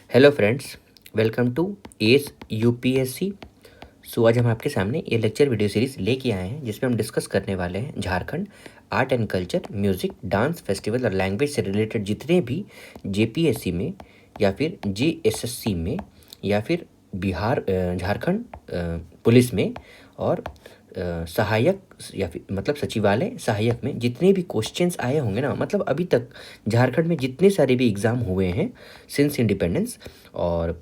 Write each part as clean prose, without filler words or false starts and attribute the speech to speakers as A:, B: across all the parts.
A: Hello friends, welcome to S UPSC. आज हम आपके सामने ये लेक्चर वीडियो सीरीज लेके आए हैं जिसमें हम डिस्कस करने वाले हैं Jharkhand art and culture, music, dance, festival और लैंग्वेज से रिलेटेड जितने भी जेपीएससी में या फिर जेएसएससी में या फिर बिहार झारखंड पुलिस में और सहायक या फिर मतलब सचिवालय सहायक में जितने भी क्वेश्चंस आए होंगे ना, मतलब अभी तक झारखंड में जितने सारे भी एग्ज़ाम हुए हैं सिंस इंडिपेंडेंस, और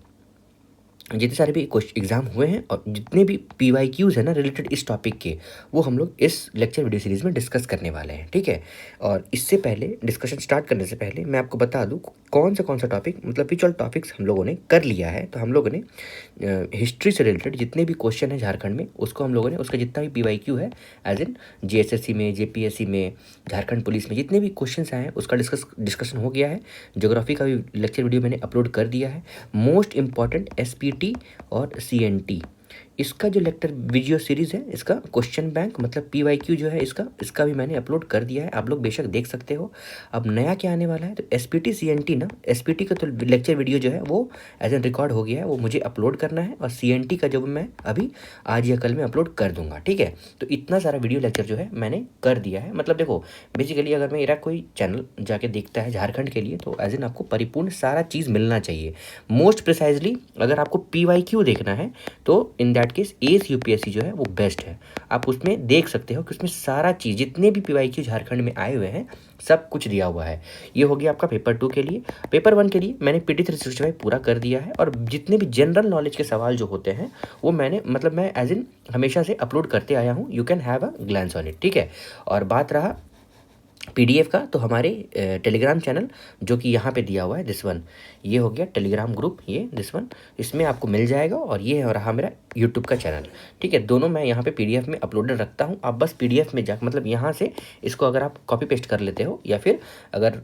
A: जितने सारे भी एग्ज़ाम हुए हैं और जितने भी पीवाईक्यूज़ है ना रिलेटेड इस टॉपिक के, वो हम लोग इस लेक्चर वीडियो सीरीज़ में डिस्कस करने वाले हैं। ठीक है। और इससे पहले डिस्कशन स्टार्ट करने से पहले मैं आपको बता दूं कौन सा टॉपिक मतलब विच ऑल टॉपिक्स हम लोगों ने कर लिया है। तो हम लोगों ने हिस्ट्री से रिलेटेड जितने भी क्वेश्चन हैं झारखंड में, उसको हम लोगों ने उसका जितना भी पीवाईक्यू है एज इन जेएसएससी में, जेपीएससी में, झारखंड पुलिस में जितने भी क्वेश्चन आए हैं उसका डिस्कशन हो गया है। ज्योग्राफी का भी लेक्चर वीडियो मैंने अपलोड कर दिया है। मोस्ट इंपॉर्टेंट एसपीटी और सीएनटी, इसका जो लेक्चर वीडियो सीरीज़ है, इसका क्वेश्चन बैंक मतलब पीवाईक्यू जो है इसका भी मैंने अपलोड कर दिया है, आप लोग बेशक देख सकते हो। अब नया क्या आने वाला है, तो एसपीटी सीएनटी ना, एसपीटी का तो लेक्चर वीडियो जो है वो एज एन रिकॉर्ड हो गया है, वो मुझे अपलोड करना है, और सीएनटी का जो मैं अभी आज या कल में अपलोड कर दूंगा। ठीक है। तो इतना सारा वीडियो लेक्चर जो है मैंने कर दिया है। मतलब देखो, बेसिकली अगर मेरा कोई चैनल जाके देखता है झारखंड के लिए, तो एज एन आपको परिपूर्ण सारा चीज़ मिलना चाहिए। मोस्ट प्रिसाइजली अगर आपको पीवाईक्यू देखना है तो in that case S UPSC जो है वो बेस्ट है। आप उसमें देख सकते हो कि उसमें सारा चीज़ जितने भी पीवाईक्यू झारखंड में आए हुए हैं सब कुछ दिया हुआ है। ये हो गया आपका पेपर 2 के लिए। पेपर 1 के लिए मैंने पीटी 365 पूरा कर दिया है, और जितने भी जनरल नॉलेज के सवाल जो होते हैं वो मैंने मतलब मैं एज इन हमेशा से अपलोड करते आया हूँ। You can have a glance on it. ठीक है। और बात रहा पीडीएफ का, तो हमारे टेलीग्राम चैनल जो कि यहाँ पे दिया हुआ है, दिस वन, ये हो गया टेलीग्राम ग्रुप, ये दिस वन, इसमें आपको मिल जाएगा। और ये हो रहा मेरा यूट्यूब का चैनल। ठीक है। दोनों मैं यहाँ पे पीडीएफ में अपलोडेड रखता हूँ। आप बस पीडीएफ में जा मतलब यहाँ से इसको अगर आप कॉपी पेस्ट कर लेते हो, या फिर अगर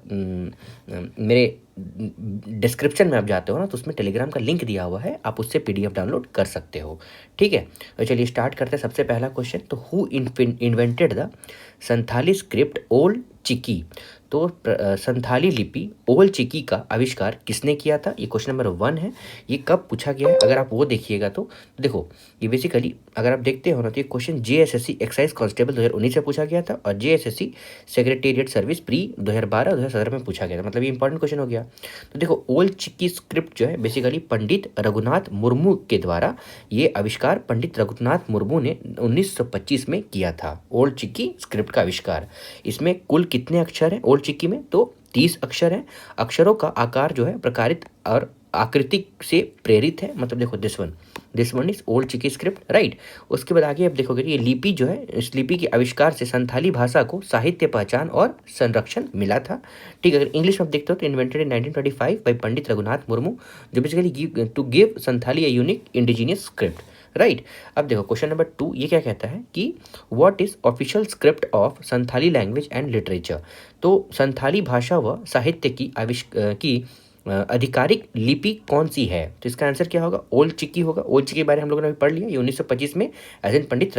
A: मेरे डिस्क्रिप्शन में आप जाते हो ना, तो उसमें टेलीग्राम का लिंक दिया हुआ है, आप उससे पीडीएफ डाउनलोड कर सकते हो। ठीक है। तो चलिए स्टार्ट करते हैं। सबसे पहला क्वेश्चन, तो who invented the Santhali script Ol Chiki. तो संथाली लिपि ओल्ड चिकी का आविष्कार किसने किया था, ये क्वेश्चन नंबर 1 है। ये कब पूछा गया है अगर आप वो देखिएगा तो देखो, ये बेसिकली अगर आप देखते हो ना, तो ये क्वेश्चन जेएसएससी एक्साइज कांस्टेबल 2019 से पूछा गया था, और जेएसएससी सेक्रेटेरिएट सर्विस प्री 2012-2017 में पूछा गया था। मतलब ये इंपॉर्टेंट क्वेश्चन हो गया। तो देखो, ओल्ड चिकी स्क्रिप्ट जो है बेसिकली पंडित रघुनाथ मुर्मू के द्वारा ये आविष्कार पंडित रघुनाथ मुर्मू ने 1925 में किया था, ओल्ड चिकी स्क्रिप्ट का आविष्कार। इसमें कुल कितने अक्षर हैं ओल्ड चिकी में, तो 30 अक्षर हैं। अक्षरों का आकार जो है प्रकारित और आकृति से प्रेरित है। मतलब देखो, this one is Ol Chiki script, right. उसके बाद आगे आप देखोगे ये लिपि जो है, इस लिपि के आविष्कार से संथाली भाषा को साहित्य पहचान और संरक्षण मिला था। ठीक है। अगर इंग्लिश में आप देखते हो तो invented in 1925 by Pandit Raghunath Murmu, जो basically to give Santhali a unique indigenous script, right. अब देखो क्वेश्चन नंबर 2, ये क्या कहता है कि what is official script of Santhali language and literature. तो संथाली भाषा व साहित्य की आधिकारिक लिपि कौन सी है, तो इसका आंसर क्या होगा, ओल्ड चिकी होगा। ओल्ड चिकी के बारे में हम लोगों ने अभी पढ़ लिया, ये 1925 में एज एन पंडित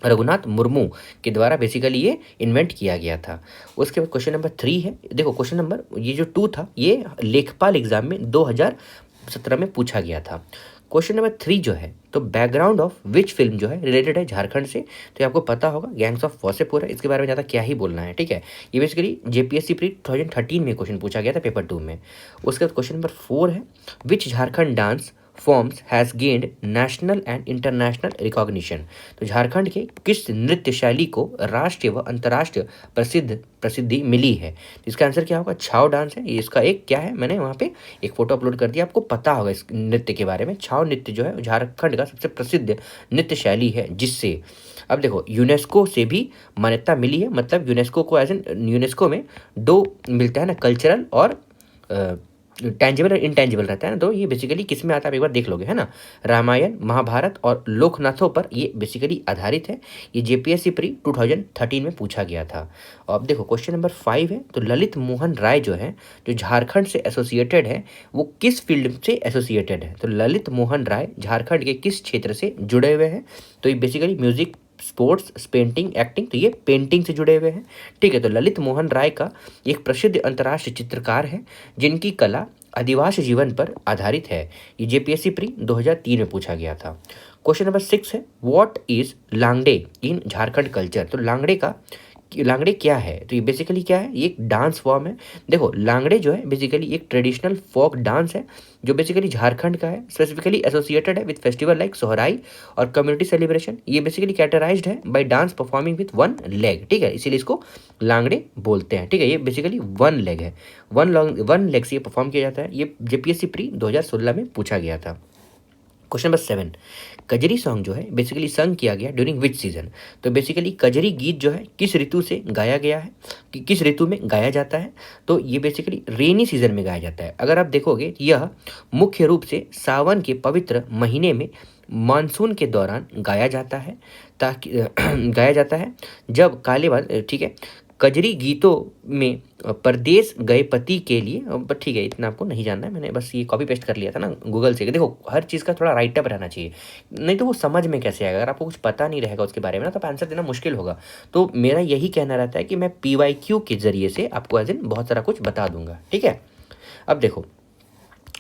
A: रघुनाथ मुर्मू के द्वारा बेसिकली ये इन्वेंट किया गया था। उसके बाद क्वेश्चन नंबर 3 है। देखो क्वेश्चन नंबर ये जो 2 था, ये लेखपाल एग्जाम में 2017 में पूछा गया था। क्वेश्चन नंबर 3 जो है, तो बैकग्राउंड ऑफ विच फिल्म जो है रिलेटेड है झारखंड से, तो ये आपको पता होगा गैंग्स ऑफ वासेपुर है। इसके बारे में ज़्यादा क्या ही बोलना है। ठीक है। ये बेसिकली जेपीएससी प्री 2013 में क्वेश्चन पूछा गया था पेपर 2 में। उसके बाद क्वेश्चन नंबर 4 है, which Jharkhand dance forms has gained national and international recognition. तो झारखंड के किस नृत्य शैली को राष्ट्रीय व अंतर्राष्ट्रीय प्रसिद्धि मिली है, तो इसका आंसर क्या होगा, छाव डांस है। ये इसका एक क्या है, मैंने वहाँ पे एक फोटो अपलोड कर दिया, आपको पता होगा इस नृत्य के बारे में। छाव नृत्य जो है झारखंड का सबसे प्रसिद्ध नृत्य शैली है, जिससे अब देखो यूनेस्को से भी मान्यता मिली है। मतलब यूनेस्को को एज एन यूनेस्को में 2 मिलता है ना, कल्चरल और टेंजिबल और इनटेंजिबल रहता है ना, तो ये बेसिकली किस में आता है आप एक बार देख लोगे, है ना। रामायण, महाभारत और लोकनाथों पर ये बेसिकली आधारित है। ये जेपीएससी प्री 2013 में पूछा गया था। और अब देखो क्वेश्चन नंबर 5 है, तो ललित मोहन राय जो है, जो झारखंड से एसोसिएटेड है, वो किस फील्ड से एसोसिएटेड है। तो ललित मोहन राय झारखंड के किस क्षेत्र से जुड़े हुए हैं, तो ये basically music, sports, painting, acting, तो ये पेंटिंग से जुड़े हुए हैं। ठीक है। तो ललित मोहन राय का एक प्रसिद्ध अंतर्राष्ट्रीय चित्रकार है, जिनकी कला आदिवासी जीवन पर आधारित है। ये जेपीएससी प्री 2003 में पूछा गया था। क्वेश्चन नंबर 6 है, what is Langde in Jharkhand culture. तो लांगड़े क्या है, तो ये बेसिकली क्या है, ये एक डांस फॉर्म है। देखो लांगड़े जो है बेसिकली एक ट्रेडिशनल फोक डांस है जो बेसिकली झारखंड का है, स्पेसिफिकली एसोसिएटेड है विद फेस्टिवल लाइक सोहराई और कम्युनिटी सेलिब्रेशन। ये बेसिकली कैटेगराइज्ड है by dance performing with one leg, ठीक है, इसीलिए इसको लांगड़े बोलते हैं, ठीक है। ये बेसिकली वन लेग है, वन लेग से ये परफॉर्म किया जाता है। ये जेपीएससी प्री 2016 में पूछा गया था। क्वेश्चन नंबर 7, कजरी सॉन्ग जो है बेसिकली संग किया गया ड्यूरिंग विच सीजन। तो बेसिकली कजरी गीत जो है किस ऋतु से गाया गया है, कि किस ऋतु में गाया जाता है, तो ये बेसिकली रेनी सीजन में गाया जाता है। अगर आप देखोगे यह मुख्य रूप से सावन के पवित्र महीने में मानसून के दौरान गाया जाता है, ताकि गाया जाता है जब काले बादल, ठीक है। कजरी गीतों में परदेश गए पति के लिए, बट ठीक है इतना आपको नहीं जानना है, मैंने बस ये कॉपी पेस्ट कर लिया था ना गूगल से। देखो हर चीज़ का थोड़ा राइट अप रहना चाहिए, नहीं तो वो समझ में कैसे आएगा। अगर आपको कुछ पता नहीं रहेगा उसके बारे में ना तो आंसर देना मुश्किल होगा। तो मेरा यही कहना रहता है कि मैं PYQ के जरिए से आपको एज इन बहुत सारा कुछ बता दूंगा, ठीक है। अब देखो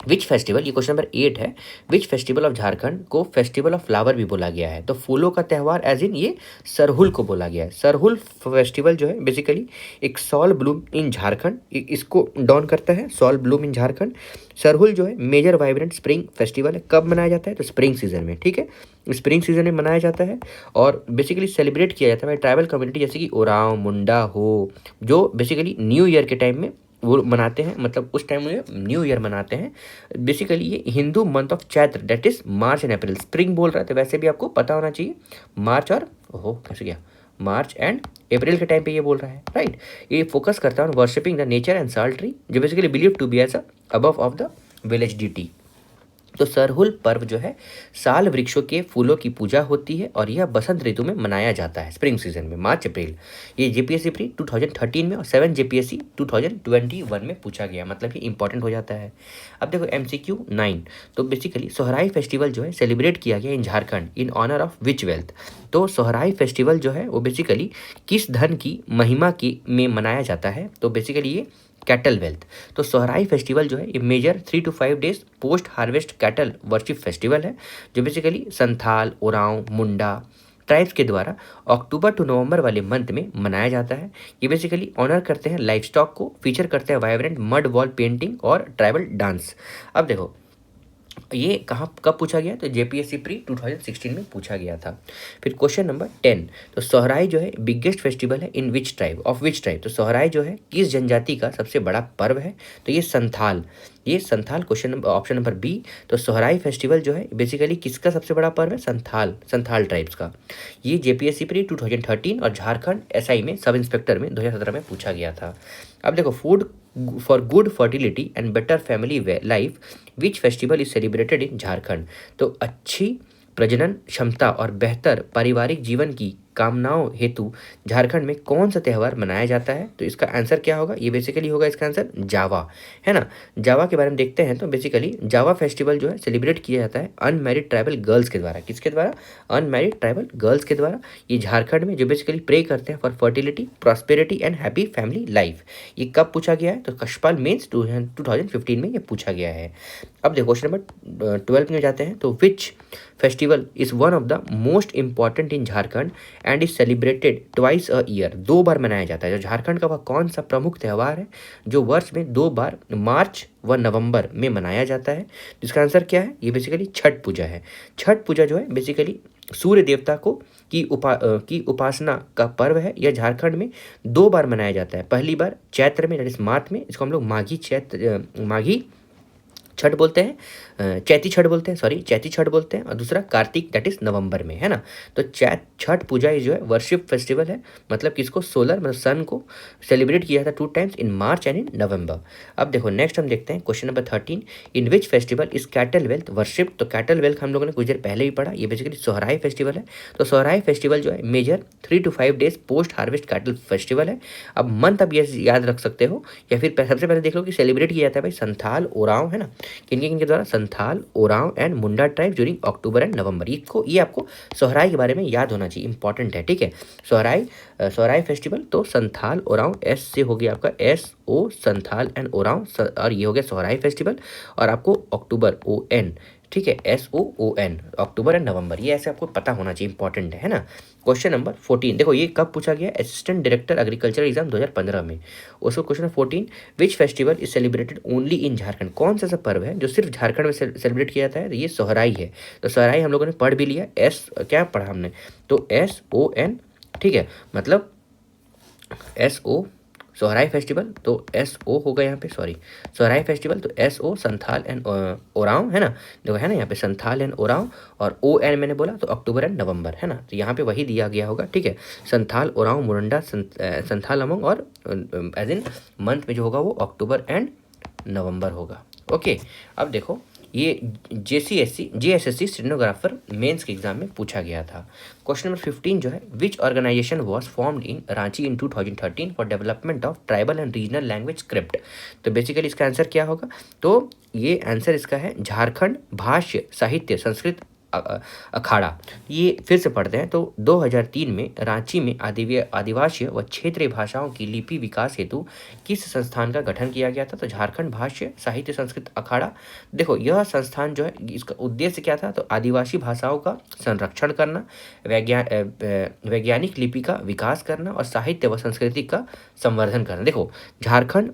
A: विच फेस्टिवल, ये क्वेश्चन नंबर 8 है, विच फेस्टिवल ऑफ झारखंड को फेस्टिवल ऑफ फ्लावर भी बोला गया है। तो फूलों का त्यौहार एज इन ये सरहुल को बोला गया है। सरहुल फेस्टिवल जो है बेसिकली एक सॉल ब्लूम इन झारखंड, इसको डॉन करता है, सॉल ब्लूम इन झारखंड। सरहुल जो है मेजर वाइब्रेंट स्प्रिंग फेस्टिवल है। कब मनाया जाता है, तो स्प्रिंग सीजन में, ठीक है, स्प्रिंग सीजन में मनाया जाता है और बेसिकली सेलिब्रेट किया जाता है ट्राइबल कम्युनिटी जैसे कि ओराव, मुंडा हो, जो बेसिकली न्यू ईयर के टाइम में वो मनाते हैं, मतलब उस टाइम में न्यू ईयर मनाते हैं। बेसिकली ये Hindu month of Chaitra that is March and April, spring बोल रहा है तो वैसे भी आपको पता होना चाहिए मार्च और कैसे गया मार्च एंड अप्रैल के टाइम पे ये बोल रहा है, राइट। ये फोकस करता है worshipping the nature and sal tree जो basically believe to be as above of the village deity. तो सरहुल पर्व जो है साल वृक्षों के फूलों की पूजा होती है और यह बसंत ऋतु में मनाया जाता है, स्प्रिंग सीजन में, मार्च अप्रैल। ये जेपीएससी प्री 2013 में और 7 जेपीएससी 2021 में पूछा गया, मतलब ये इंपॉर्टेंट हो जाता है। अब देखो MCQ 9, तो बेसिकली सोहराई फेस्टिवल जो है सेलिब्रेट किया गया in Jharkhand in honour of which wealth. तो सोहराई फेस्टिवल जो है वो बेसिकली किस धन की महिमा की में मनाया जाता है, तो बेसिकली ये कैटल वेल्थ। तो सोहराई फेस्टिवल जो है ये major 3 to 5 days post harvest cattle worship festival है जो बेसिकली संथाल, ओरांव, मुंडा ट्राइब्स के द्वारा अक्टूबर टू नवंबर वाले मंथ में मनाया जाता है। ये बेसिकली ऑनर करते हैं लाइफ स्टॉक को, फीचर करते हैं वाइब्रेंट मड वॉल पेंटिंग और ट्राइबल डांस। अब देखो ये कहाँ कब पूछा गया, तो जेपीएससी प्री 2016 में पूछा गया था। फिर क्वेश्चन नंबर 10, तो सोहराई जो है बिगेस्ट फेस्टिवल है in which tribe, of which tribe. तो सोहराई जो है किस जनजाति का सबसे बड़ा पर्व है, तो ये Santhal, question number option number B. तो सोहराई फेस्टिवल जो है बेसिकली किसका सबसे बड़ा पर्व है, संथाल ट्राइब्स का। ये जेपीएससी प्री 2013 और झारखंड एसआई में सब इंस्पेक्टर में 2017 में पूछा गया था। अब देखो food for good fertility and better family life which festival is celebrated इन झारखंड। तो अच्छी प्रजनन क्षमता और बेहतर पारिवारिक जीवन की कामनाओं हेतु झारखंड में कौन सा त्यौहार मनाया जाता है, तो इसका आंसर क्या होगा, ये बेसिकली होगा इसका आंसर जावा, है ना। जावा के बारे में देखते हैं तो बेसिकली जावा फेस्टिवल जो है सेलिब्रेट किया जाता है अनमैरिड ट्राइबल गर्ल्स के द्वारा। किसके द्वारा, अनमैरिड ट्राइबल गर्ल्स के द्वारा। ये झारखंड में जो बेसिकली प्रे करते हैं for fertility, prosperity and happy family life. ये कब पूछा गया है, तो कशपाल मेंस 2015 में ये पूछा गया है। अब देखो क्वेश्चन नंबर 12 में जाते हैं, तो विच festival is one of the most important in Jharkhand and is celebrated twice a year, 2 बार मनाया जाता है। जो झारखंड का वह कौन सा प्रमुख त्यौहार है जो वर्ष में 2 बार मार्च व नवंबर में मनाया जाता है, जिसका आंसर क्या है, ये बेसिकली छठ पूजा है। छठ पूजा जो है बेसिकली सूर्य देवता को की उपासना का पर्व है। यह झारखंड में 2 बार मनाया जाता है। पहली बार चैत्र में, दैट इज मार्च में, इसको हम लोग माघी छठ बोलते हैं, चैती छठ बोलते हैं, और दूसरा कार्तिक दैट इज नवंबर में, है ना। तो छठ पूजा जो है वर्शिप फेस्टिवल है, मतलब किसको, सोलर मतलब सन को सेलिब्रेट किया जाता है 2 times in March and in नवंबर। अब देखो नेक्स्ट हम देखते हैं question number 13, in which festival is cattle wealth worship. तो कैटल वेल्थ हम लोगों ने कुछ देर पहले ही पढ़ा, ये बेसिकली सोहराई फेस्टिवल है। तो सोहराई फेस्टिवल जो है major 3 to 5 days post harvest cattle festival है। अब मंथ अब ये याद रख सकते हो, या फिर सबसे पहले देख लो कि सेलिब्रेट किया जाता है भाई संथाल, ओरांव, है ना, किनके द्वारा, Santhal, Oram and Munda tribe during October and November. ये आपको सोहराई के बारे में याद होना चाहिए, इंपॉर्टेंट है, ठीक है। सोहराई फेस्टिवल तो संथाल, ओरांव, एस से हो गया आपका, S SO Santhal and Oram, और ये हो गया सोहराई फेस्टिवल। और आपको अक्टूबर ON, ठीक है, SOON, अक्टूबर एंड नवंबर, ये ऐसे आपको पता होना चाहिए, इंपॉर्टेंट है ना। क्वेश्चन नंबर 14, देखो ये कब पूछा गया, असिस्टेंट डायरेक्टर एग्रीकल्चर एग्जाम 2015 में। उसको question 14, which festival is celebrated only in Jharkhand, कौन सा ऐसा पर्व है जो सिर्फ झारखंड में सेलिब्रेट किया जाता है, तो ये सोहराई है। तो सोहराई हम लोगों ने पढ़ भी लिया, क्या पढ़ा हमने, तो SON, ठीक है, मतलब SO सोहराई फेस्टिवल, तो SO होगा यहाँ पे, सॉरी, सोहराई फेस्टिवल, तो SO संथाल एंड ओरांव, है ना, देखो है ना यहाँ पे संथाल एंड ओरांव, और ON मैंने बोला तो अक्टूबर एंड नवंबर, है ना, तो यहाँ पे वही दिया गया होगा, ठीक है, संथाल ओरांव मुरंडा संथाल अमंग, और एज इन मंथ में जो होगा वो अक्टूबर एंड नवंबर होगा। ओके, अब देखो ये JSSC स्टेनोग्राफर मेंस के एग्जाम में पूछा गया था। क्वेश्चन नंबर 15 जो है, which organisation was formed in Ranchi in 2013 for development of tribal and regional language script, तो बेसिकली इसका आंसर क्या होगा, तो ये आंसर इसका है झारखंड भाष्य साहित्य संस्कृत अखाड़ा। ये फिर से पढ़ते हैं, तो 2003 में रांची में आदिवासी व क्षेत्रीय भाषाओं की लिपि विकास हेतु किस संस्थान का गठन किया गया था, तो झारखंड भाष्य साहित्य संस्कृत अखाड़ा। देखो यह संस्थान जो है, इसका उद्देश्य क्या था, तो आदिवासी भाषाओं का संरक्षण करना, वैज्ञानिक लिपि का विकास करना, और साहित्य व संस्कृति का संवर्धन करना। देखो झारखंड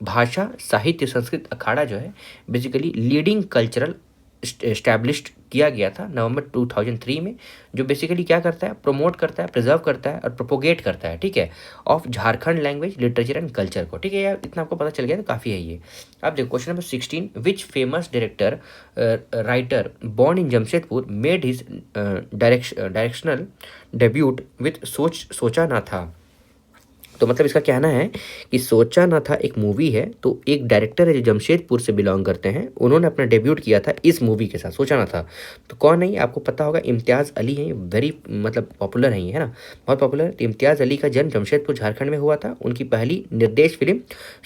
A: भाषा साहित्य संस्कृत अखाड़ा जो है बेसिकली लीडिंग कल्चरल एस्टैब्लिश्ड किया गया था नवंबर 2003 में, जो बेसिकली क्या करता है, प्रमोट करता है, प्रिजर्व करता है और प्रोपोगेट करता है, ठीक है, of Jharkhand language literature and culture को, ठीक है यार, इतना आपको पता चल गया तो काफ़ी है ये। अब देखो question number 16, which famous director writer born in Jamshedpur made his directional debut with सोचा ना था, तो मतलब इसका कहना है कि सोचा ना था एक मूवी है, तो एक डायरेक्टर है जो जमशेदपुर से बिलोंग करते हैं, उन्होंने अपना डेब्यूट किया था इस मूवी के साथ, सोचा ना था, तो कौन है ये आपको पता होगा, इम्तियाज़ अली है, वेरी मतलब पॉपुलर है ये, है ना, बहुत पॉपुलर। तो इम्तियाज़ अली का जन्म जमशेदपुर झारखंड में हुआ था, उनकी पहली निर्देश फिल्म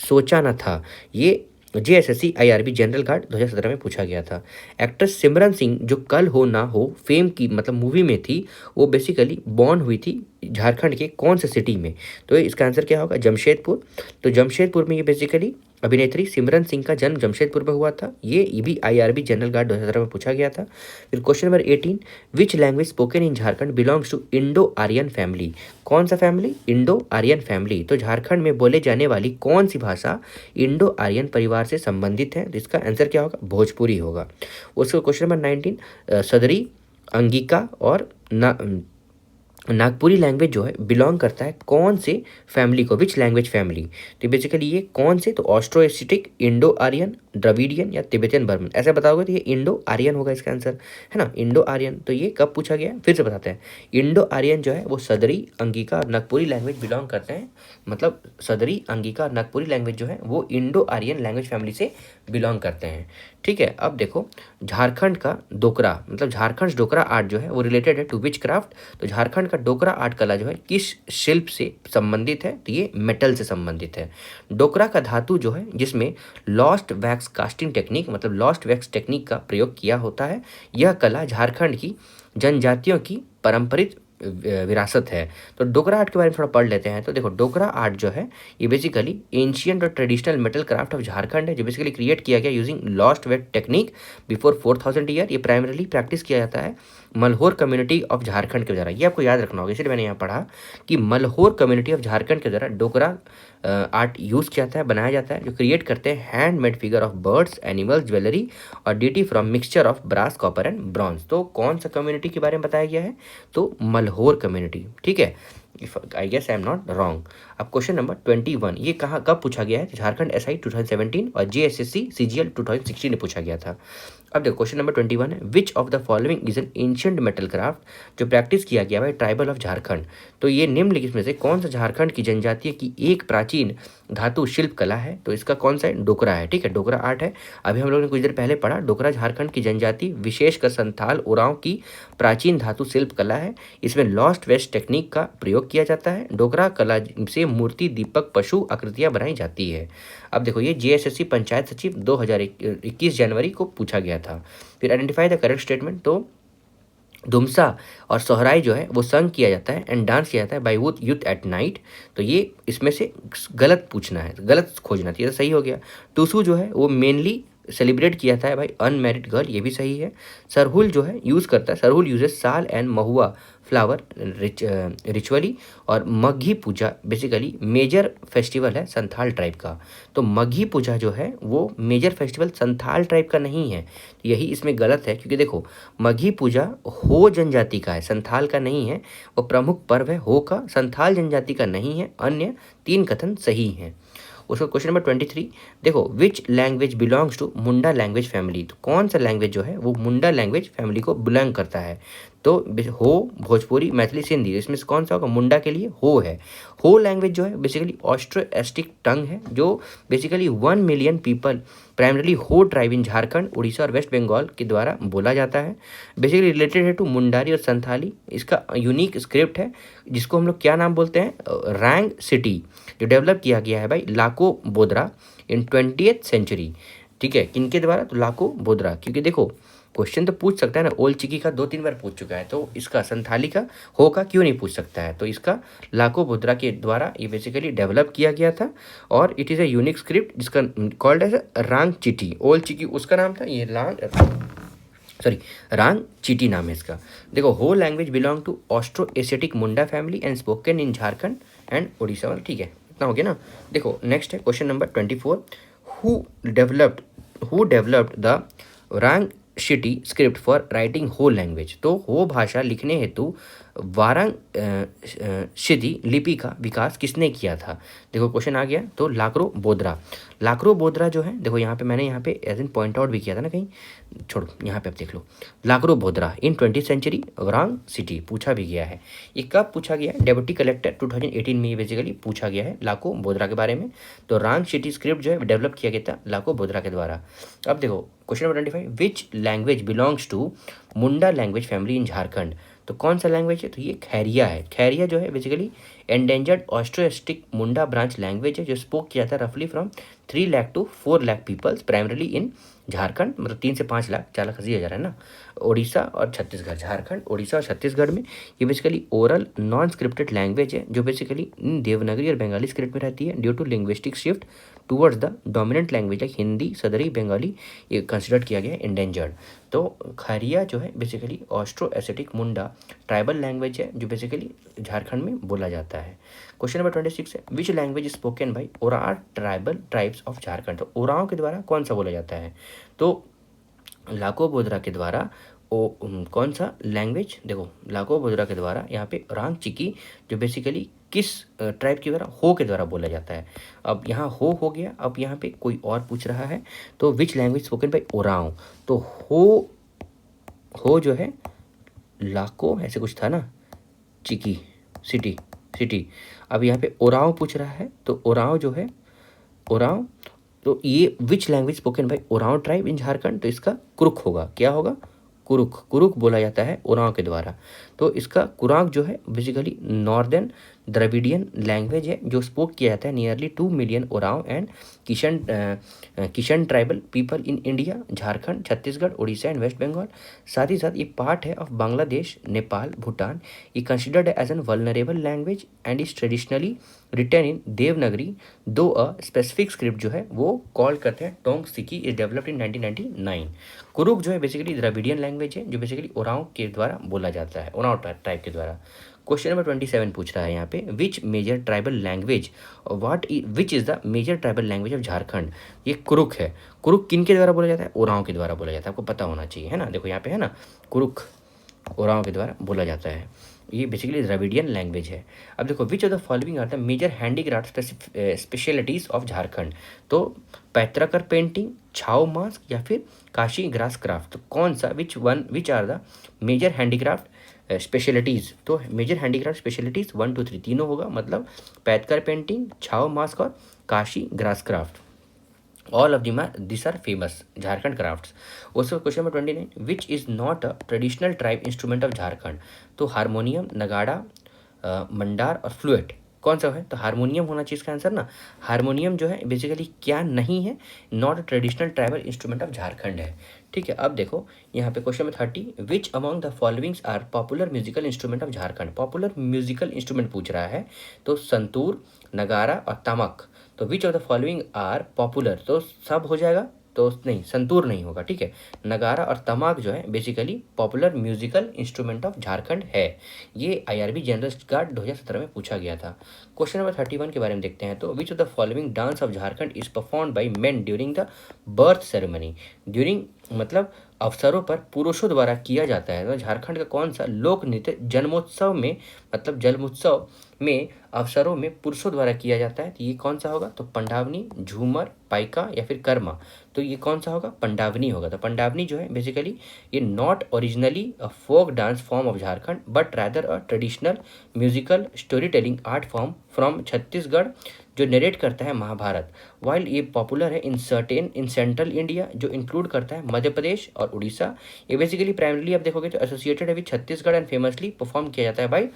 A: सोचा ना था, ये JSSC IRB जनरल गार्ड 2017 में पूछा गया था। एक्ट्रेस सिमरन सिंह जो कल हो ना हो फेम की मतलब मूवी में थी, वो बेसिकली बॉर्न हुई थी झारखंड के कौन से सिटी में, तो इसका आंसर क्या होगा, जमशेदपुर। तो जमशेदपुर में ये बेसिकली अभिनेत्री सिमरन सिंह का जन्म जमशेदपुर में हुआ था, ये भी IRB जनरल गार्ड 2017 में पूछा गया था। फिर question number 18, which language spoken in Jharkhand belongs to Indo Aryan family, कौन सा फैमिली, इंडो आर्यन फैमिली, तो झारखंड में बोले जाने वाली कौन सी भाषा इंडो आर्यन परिवार से संबंधित है, तो इसका आंसर क्या होगा, भोजपुरी होगा। उसका क्वेश्चन नंबर 19, सदरी अंगिका और नागपुरी लैंग्वेज जो है बिलोंग करता है कौन से फैमिली को, विच लैंग्वेज फैमिली, तो बेसिकली ये कौन से, तो Austro Asiatic, Indo Aryan, Dravidian या तिब्बतियन बर्मन, ऐसा बताओगे तो ये इंडो आर्यन होगा इसका आंसर, है ना, इंडो आर्यन। तो ये कब पूछा गया है, फिर से बताते हैं, इंडो आर्यन जो है वो सदरी अंगिका और नागपुरी लैंग्वेज बिलोंग करते हैं, मतलब सदरी अंगिका और नागपुरी लैंग्वेज जो है वो इंडो आर्यन लैंग्वेज फैमिली से बिलोंग करते हैं, ठीक है। अब देखो झारखंड का डोकरा, मतलब झारखंड डोकरा आर्ट जो है वो रिलेटेड है टू विच क्राफ्ट, तो झारखंड का डोकरा आर्ट कला जो है किस शिल्प से संबंधित है, तो ये मेटल से संबंधित है। डोकरा का धातु जो है जिसमें लॉस्ट वैक्स कास्टिंग टेक्निक, मतलब लॉस्ट वैक्स टेक्निक का प्रयोग किया होता है, यह कला झारखंड की जनजातियों की पारंपरिक विरासत है। तो डोकरा आर्ट के बारे में थोड़ा पढ़ लेते हैं। तो देखो डोकरा आर्ट जो है ये बेसिकली एंशियंट और traditional metal craft of Jharkhand है, जो बेसिकली क्रिएट किया गया using lost weight technique before 4000 year. ये प्राइमरीली प्रैक्टिस किया जाता है मल्होर कम्युनिटी ऑफ झारखंड के द्वारा, ये आपको याद रखना होगा, इसलिए मैंने यहाँ पढ़ा कि मल्होर कम्युनिटी ऑफ झारखंड के द्वारा डोकरा आर्ट यूज़ किया जाता है, बनाया जाता है, जो क्रिएट करते हैं handmade figure of birds, animals, jewellery और deity from mixture of brass, copper and bronze. तो कौन सा कम्युनिटी के बारे में बताया गया है, तो मल्होर कम्युनिटी, ठीक है। I guess I am not wrong. अब क्वेश्चन नंबर 21, ये कहाँ कब पूछा गया है, झारखंड SI 2017 और JSSC CGL 2016 में पूछा गया था। अब देखो क्वेश्चन नंबर 21 है, which of the following is an ancient metal craft जो प्रैक्टिस किया गया है ट्राइबल ऑफ झारखंड। तो ये निम्नलिखित में से कौन सा झारखंड की जनजातीय की एक प्राचीन धातु शिल्प कला है, तो इसका कौन सा है, डोकरा है, ठीक है, डोकरा आर्ट है। अभी हम लोगों ने कुछ देर पहले पढ़ा डोकरा झारखंड की जनजाति विशेषकर संथाल उरांव की प्राचीन धातु शिल्प कला है, इसमें लॉस्ट वेस्ट टेक्निक का प्रयोग किया जाता है। डोकरा कला से मूर्ति, दीपक, पशु आकृतियां बनाई जाती है। अब देखो ये JSSC पंचायत सचिव 2021 जनवरी को पूछा गया था। फिर आइडेंटिफाई द करेक्ट स्टेटमेंट, तो धुमसा और सोहराई जो है वो संग किया जाता है एंड डांस किया जाता है by youth youth at night. तो ये इसमें से गलत पूछना है, गलत खोजना था, ये तो सही हो गया। टूसू जो है वो मेनली सेलिब्रेट किया था भाई अनमैरिड गर्ल, ये भी सही है। सरहुल जो है यूज़ करता है, सरहुल यूजेस साल एंड महुआ फ्लावर रिचुअली। और मघी पूजा बेसिकली मेजर फेस्टिवल है संथाल ट्राइब का। तो मघी पूजा जो है वो मेजर फेस्टिवल संथाल ट्राइब का नहीं है, तो यही इसमें गलत है। क्योंकि देखो मघी पूजा हो जनजाति का है, संथाल का नहीं है। वो प्रमुख पर्व है हो का, संथाल जनजाति का नहीं है। अन्य तीन कथन सही हैं। उसका क्वेश्चन नंबर 23, देखो which language belongs to Munda language family. तो कौन सा लैंग्वेज जो है वो मुंडा लैंग्वेज फैमिली को बिलोंग करता है। तो हो भोजपुरी मैथिली सिंधी, इसमें से कौन सा होगा, मुंडा के लिए हो है। हो लैंग्वेज जो है बेसिकली ऑस्ट्रो एस्टिक टंग है, जो बेसिकली 1 मिलियन पीपल प्राइमरली हो ट्राइब इन झारखंड, उड़ीसा और वेस्ट बंगाल के द्वारा बोला जाता है। बेसिकली रिलेटेड है टू मुंडारी और संथाली। इसका यूनिक स्क्रिप्ट है जिसको हम लोग क्या नाम बोलते हैं, रैंग सिटी, जो डेवलप किया गया है भाई लाको बोद्रा इन 20th सेंचुरी। ठीक है, किनके द्वारा, तो लाको बोद्रा। क्योंकि देखो क्वेश्चन तो पूछ सकता है ना, ओल्ड चिकी का 2-3 बार पूछ चुका है, तो इसका संथाली का हो का क्यों नहीं पूछ सकता है। तो इसका लाको बोद्रा के द्वारा ये बेसिकली डेवलप किया गया था और it is a unique script जिसका कॉल्ड एज रांग चिटी। ओल्ड चिकी उसका नाम था, ये रांग चीटी नाम है इसका। देखो Ho language belong to Austro Asiatic Munda family and spoken in Jharkhand and Orissa. ठीक है, इतना हो गया ना। देखो नेक्स्ट है question number 24, who developed the Warang Citi script for writing Ho language. तो हो भाषा लिखने हेतु वारंग शिदी लिपि का विकास किसने किया था। देखो क्वेश्चन आ गया, तो लाकरो बोद्रा। लाकरो बोद्रा जो है, देखो यहाँ पे मैंने यहाँ पे एज इन पॉइंट आउट भी किया था ना कहीं, छोड़ो यहाँ पे आप देख लो। लाकरो बोद्रा इन 20th सेंचुरी वारंग सिटी पूछा भी गया है। ये कब पूछा गया है, डेप्यूटी कलेक्टर 2018 में ये बेसिकली पूछा गया है लाको बोद्रा के बारे में। तो रांग सिटी स्क्रिप्ट जो है डेवलप किया गया था लाको बोद्रा के द्वारा। अब देखो question number 25, which language belongs to Munda language family in Jharkhand. तो कौन सा लैंग्वेज है, तो ये खैरिया है। खैरिया जो है basically endangered Austroasiatic Munda branch language है, जो स्पोक किया था रफली from 3 lakh to 4 lakh peoples primarily in Jharkhand, मतलब 3 से 5 लाख, 4 लाख 80,000 है ना, उड़ीसा और छत्तीसगढ़। झारखंड, उड़ीसा और छत्तीसगढ़ में ये basically oral non scripted language है, जो बेसिकली देवनागरी और बंगाली स्क्रिप्ट में रहती है। Due to linguistic shift towards the dominant language like Hindi, Sadri, Bengali, ये कंसिडर किया गया है इंडेंजर्ड। तो खैरिया जो है बेसिकली ऑस्ट्रो एसेटिक मुंडा ट्राइबल लैंग्वेज है, जो बेसिकली झारखंड में बोला जाता है। क्वेश्चन नंबर 26 है, which language spoken by Oraon tribal tribes of Jharkhand. तो ओराव के द्वारा कौन सा बोला जाता है, तो लाको बोद्रा के द्वारा कौन सा लैंग्वेज, देखो लाको बोद्रा के द्वारा यहाँ पे रांग चिकी, जो बेसिकली किस ट्राइब के द्वारा, हो के द्वारा बोला जाता है। अब यहाँ हो गया। अब यहाँ पे कोई और पूछ रहा है, तो विच लैंग्वेज स्पोकन बाई ओराव। तो हो जो है लाको ऐसे कुछ था ना, चिकी सिटी। अब यहाँ पे ओराव पूछ रहा है, तो ओराव जो है ओराव, तो ये which language spoken by Oraon tribe in Jharkhand. तो इसका कुरुक होगा, क्या होगा, कुरुक बोला जाता है ओराव के द्वारा। तो इसका कुराक जो है बेसिकली नॉर्दर्न द्रविडियन लैंग्वेज है, जो स्पोक किया जाता है nearly 2 million Oraon and Kisan tribal people in India, Jharkhand, Chhattisgarh, Orissa and West Bengal. साथ ही साथ ये पार्ट है ऑफ बांग्लादेश, नेपाल, भूटान। ये considered as an vulnerable language and is traditionally written in Devanagari, though a specific script जो है वो कॉल करते हैं टोंग सिकी, इज डेवलप्ड इन 1999। कुरुक जो है बेसिकली द्रविडियन लैंग्वेज है, जो बेसिकली ओराव के द्वारा बोला जाता है, ओराव ट्राइब के द्वारा। क्वेश्चन नंबर 27 पूछ रहा है यहाँ पे, which major tribal language which is the major tribal language of Jharkhand. ये कुरुक है। कुरुक किन के द्वारा बोला जाता है, ओराव के द्वारा बोला जाता है, आपको पता होना चाहिए, है ना। देखो यहाँ पे है ना, कुरुक ओराव के द्वारा बोला जाता है। ये बेसिकली द्रविडियन लैंग्वेज है। अब देखो which of the following are the major handicraft specialities of Jharkhand. तो पैतराकर पेंटिंग, छाव मास्क या फिर काशी ग्रास क्राफ्ट। तो कौन सा which are the major handicraft specialities. तो मेजर हैंडीक्राफ्ट स्पेशलिटीज़ 1 2 3 तीनों होगा, मतलब पैतकर पेंटिंग, छाव मास्क और काशी grass craft. All of this are famous Jharkhand crafts. Also question number 29, which is not a traditional tribe instrument of Jharkhand. तो हारमोनियम, नगाड़ा, मंडार और flute कौन सा है, तो हारमोनियम होना चाहिए इसका आंसर ना। हारमोनियम जो है बेसिकली क्या नहीं है, not a traditional tribal instrument of Jharkhand है। ठीक है, अब देखो यहाँ पे question number 30, which among the followings are popular musical instrument of Jharkhand. Popular musical instrument पूछ रहा है, तो संतूर, नगारा और तमक। तो which of the following are popular, तो सब हो जाएगा, तो नहीं, संतूर नहीं होगा। ठीक है, नगारा और तमाक जो है basically popular musical instrument of Jharkhand है। ये आईआरबी जनरल गार्ड 2017 में पूछा गया था। क्वेश्चन नंबर 31 के बारे में देखते हैं, तो which of the following dance of Jharkhand is perform by main during the birth ceremony. During मतलब अवसरों पर पुरुषों द्वारा किया जाता है। तो झारखंड का कौन सा लोक नृत्य जन्मोत्सव में, मतलब जन्मोत्सव में अवसरों में पुरुषों द्वारा किया जाता है, तो ये कौन सा होगा, तो पंडावनी, झूमर, पाइका या फिर कर्मा। तो ये कौन सा होगा, पंडावनी होगा। तो पंडावनी जो है बेसिकली ये not originally a folk dance form of Jharkhand but rather a traditional musical story telling art form from Chhattisgarh जो नरेट करता है महाभारत। वाइल ये पॉपुलर है इन सेंट्रल इंडिया जो इंक्लूड करता है मध्य प्रदेश और उड़ीसा। ये बेसिकली प्राइमरली आप देखोगे तो एसोसिएटेड है with Chhattisgarh and famously perform किया जाता है बाई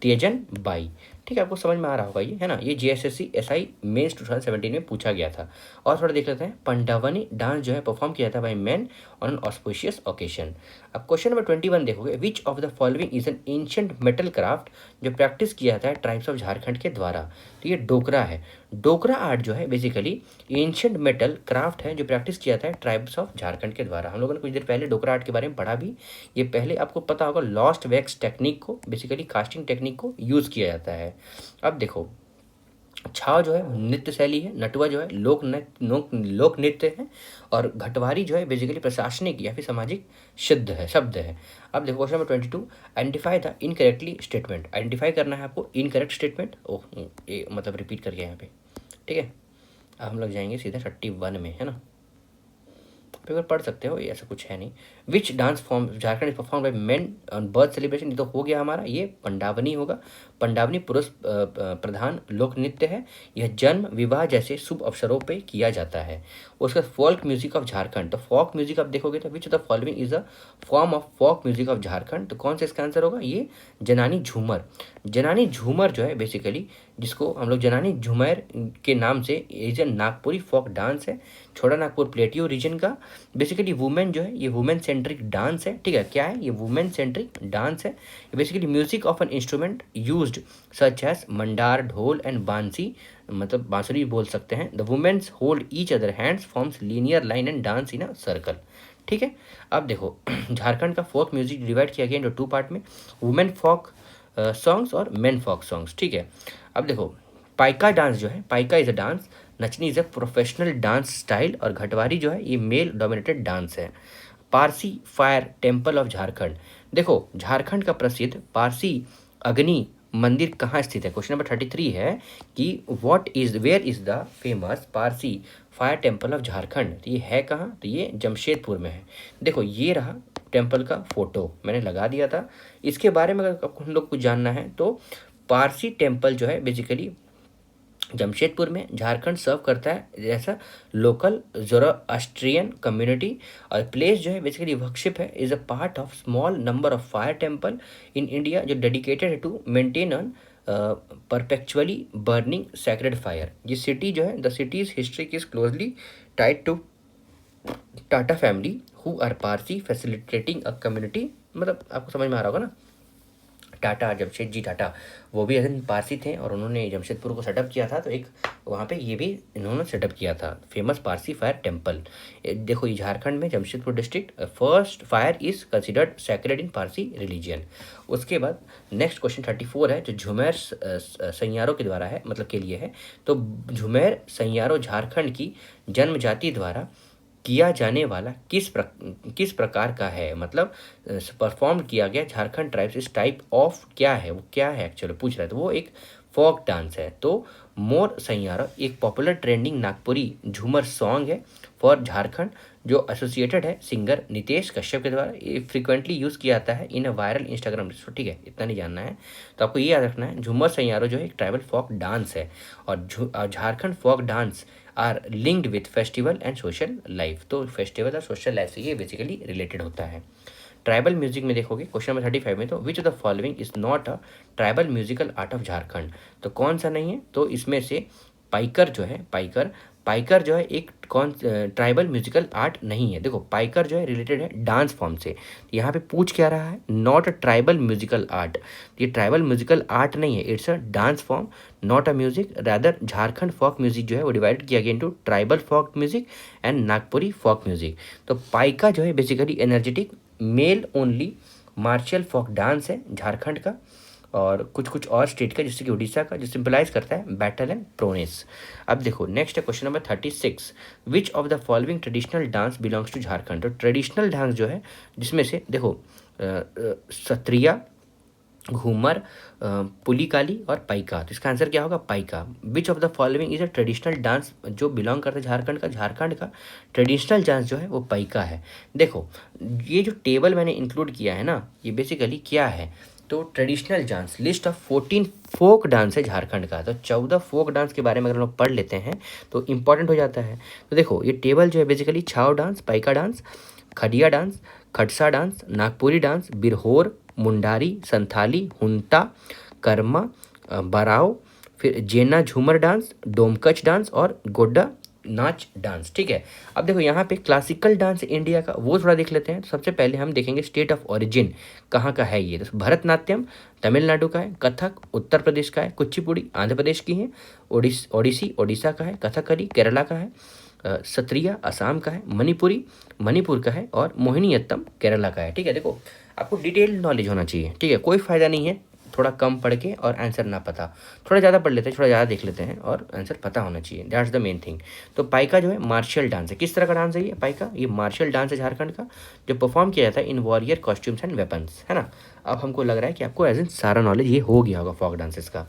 A: तेजन बाई। ठीक है, आपको समझ में आ रहा होगा ये, है ना। ये जीएसएससी एसआई मेंस 2017 में पूछा गया था। और थोड़ा देख लेते हैं, पंडावनी डांस जो है परफॉर्म किया था by man on an auspicious occasion. अब क्वेश्चन नंबर 21 देखोगे, विच of the following is an ancient metal craft जो प्रैक्टिस किया जाता है ट्राइब्स ऑफ झारखंड के द्वारा। तो ये डोकरा है। डोकरा आर्ट जो है बेसिकली एंशिएंट मेटल क्राफ्ट है जो प्रैक्टिस किया जाता है ट्राइब्स ऑफ झारखंड के द्वारा। हम लोगों ने कुछ देर पहले डोकरा आर्ट के बारे में पढ़ा भी। ये पहले आपको पता होगा लॉस्ट वैक्स टेक्निक को, बेसिकली कास्टिंग टेक्निक को यूज़ किया जाता है। अब देखो, छाव जो है नृत्य शैली है, नटुआ जो है लोक नृत्य है, और घटवारी जो है बेसिकली प्रशासनिक या फिर सामाजिक शब्द है। अब देखो question number 22, identify the incorrectly statement. Identify करना है आपको इनकरेक्ट स्टेटमेंट। ये मतलब रिपीट करके यहाँ पे। ठीक है, अब हम लोग जाएंगे सीधा 31 में, है ना। पेपर पढ़ सकते हो, ये ऐसा कुछ है नहीं। विच dance form Jharkhand is perform by main on birth celebration. ये तो हो गया हमारा, ये पंडावनी होगा। पंडावनी पुरुष प्रधान लोक नृत्य है। यह जन्म, विवाह जैसे शुभ अवसरों पे किया जाता है। उसका फोल्क म्यूजिक ऑफ झारखंड, तो फोक म्यूजिक आप देखोगे तो which of the following is a form of folk music of Jharkhand. तो कौन सा इसका आंसर होगा, ये जनानी झूमर। जनानी झूमर जो है बेसिकली, जिसको हम लोग जनानी झूमर के नाम से, is a Nagpuri folk dance है, छोटा नागपुर प्लेटियो रीजन का। बेसिकली वुमेन जो है ये वुमेन सेंट्रिक डांस है। ठीक है, क्या है ये, वुमेन सेंट्रिक डांस है। Basically music of an instrument used such as mandar, dhol and bansi, मतलब बांसुरी बोल सकते हैं। The womens hold each other hands forms linear line and dance in a circle. ठीक है, अब देखो झारखंड का फोक म्यूजिक डिवाइड किया गया इन टू पार्ट में, वुमेन फोक सॉन्ग्स और मेन फोक सॉन्ग्स। ठीक है, अब देखो पाइका डांस जो है, Paika is a dance, Nachni is a professional dance style, और घटवारी जो है ये मेल डोमिनेटेड डांस है। Parsi fire temple of Jharkhand. देखो झारखंड का प्रसिद्ध पारसी अग्नि मंदिर कहाँ स्थित है। क्वेश्चन नंबर 33 है कि where is the famous Parsi fire temple of Jharkhand. तो ये है कहाँ, तो ये जमशेदपुर में है। देखो ये रहा टेम्पल का फोटो मैंने लगा दिया था। इसके बारे में अगर हम लोग को जानना है तो पारसी टेम्पल जो है बेसिकली जमशेदपुर में झारखंड सर्व करता है जैसा लोकल ज़ोरोअस्ट्रियन कम्युनिटी। और प्लेस जो है बेसिकली वर्कशिप है, is a part of small number of fire temple in India जो डेडिकेटेड है to maintain on perpetually burning sacred fire. ये सिटी जो है, the city's history is closely tied to Tata family who are Parsi facilitating a community. मतलब आपको समझ में आ रहा होगा ना, टाटा, जमशेदजी टाटा, वो भी एज पारसी थे और उन्होंने जमशेदपुर को सेटअप किया था। तो एक वहाँ पे ये भी इन्होंने सेटअप किया था, फेमस पारसी फायर टेम्पल। देखो ये झारखंड में Jamshedpur district, first fire is considered sacred in Parsi religion. उसके बाद नेक्स्ट क्वेश्चन 34 है जो झुमेर सैयारों के द्वारा है, मतलब के लिए है। तो झुमेर सैयारों झारखंड की जन्म जाति द्वारा किया जाने वाला किस प्रकार का है, मतलब परफॉर्म किया गया झारखंड ट्राइब्स इस टाइप ऑफ क्या है, वो क्या है एक्चुअली पूछ रहा है। तो वो एक फोक डांस है। तो मोर सैयारा एक पॉपुलर ट्रेंडिंग नागपुरी झूमर सॉन्ग है फॉर झारखंड जो एसोसिएटेड है सिंगर नितेश कश्यप के द्वारा। ये फ्रिक्वेंटली यूज़ किया जाता है इन अ वायरल इंस्टाग्राम। ठीक है, इतना नहीं जानना है तो आपको ये याद रखना है, झूमर सैयारो जो है एक ट्राइबल फोक डांस है और Jharkhand folk dance are linked with festival and social life. तो फेस्टिवल और सोशल लाइफ से ये बेसिकली रिलेटेड होता है। ट्राइबल म्यूजिक में देखोगे क्वेश्चन नंबर 35 में, तो which of the following is not a tribal musical art of Jharkhand, तो कौन सा नहीं है, तो इसमें से पाइकर जो है, पाइकर जो है एक कौन ट्राइबल म्यूजिकल आर्ट नहीं है। देखो पाइकर जो है रिलेटेड है डांस फॉर्म से, यहाँ पे पूछ क्या रहा है, not a tribal musical art, ये ट्राइबल म्यूजिकल आर्ट नहीं है, it's a dance form, not a music, rather Jharkhand folk music जो है वो डिवाइड किया गया into tribal folk music and Nagpuri folk music. तो पाइका जो है basically energetic male only martial folk dance है झारखंड का, और कुछ कुछ और स्टेट का जैसे कि उड़ीसा का, जो सिंपलाइज करता है बैटल एंड प्रोनेस। अब देखो नेक्स्ट है question number 36, which of the following traditional dance belongs to Jharkhand, तो ट्रेडिशनल डांस जो है जिसमें से देखो सत्रिया, घूमर, पुलिकाली और पाइका, तो इसका आंसर क्या होगा Paika. Which of the following is a traditional dance जो बिलोंग करता है झारखंड का ट्रेडिशनल डांस जो है वो पाइका है। देखो ये जो टेबल मैंने इंक्लूड किया है ना, ये बेसिकली क्या है, तो traditional dance list of 14 folk dance है झारखंड का, तो 14 फोक डांस के बारे में अगर हम लोग पढ़ लेते हैं तो इंपॉर्टेंट हो जाता है। तो देखो ये टेबल जो है basically Chhau dance, Paika dance, Kharia dance, Khatsa dance, Nagpuri dance, Birhor, Mundari, Santhali, Hunta, Karma, Barao, फिर जेना झूमर डांस, डोमकच डांस और गोड्डा नाच डांस। ठीक है, अब देखो यहाँ पे क्लासिकल डांस इंडिया का वो थोड़ा देख लेते हैं। तो सबसे पहले हम देखेंगे स्टेट ऑफ ओरिजिन कहाँ का है ये, तो भरतनाट्यम तमिलनाडु का है, कथक उत्तर प्रदेश का है, कुचिपुड़ी आंध्र प्रदेश की है, ओडिसी ओडिशा का है, कथकली केरला का है, सत्रिया असम का है, मणिपुरी मणिपुर का है और मोहिनीअट्टम केरला का है। ठीक है, देखो आपको डिटेल नॉलेज होना चाहिए। ठीक है, कोई फायदा नहीं है थोड़ा कम पढ़ के और आंसर ना पता, थोड़ा ज़्यादा पढ़ लेते हैं, थोड़ा ज़्यादा देख लेते हैं और आंसर पता होना चाहिए, दैट्स द मेन थिंग। तो पाइका जो है मार्शल डांस है। किस तरह का डांस है ये पाइका, ये मार्शल डांस है झारखंड का, जो परफॉर्म किया जाता है इन वॉरियर कॉस्ट्यूम्स एंड वेपन्स, है ना। अब हमको लग रहा है कि आपको एज इन सारा नॉलेज ये हो गया होगा फोक डांसेस का।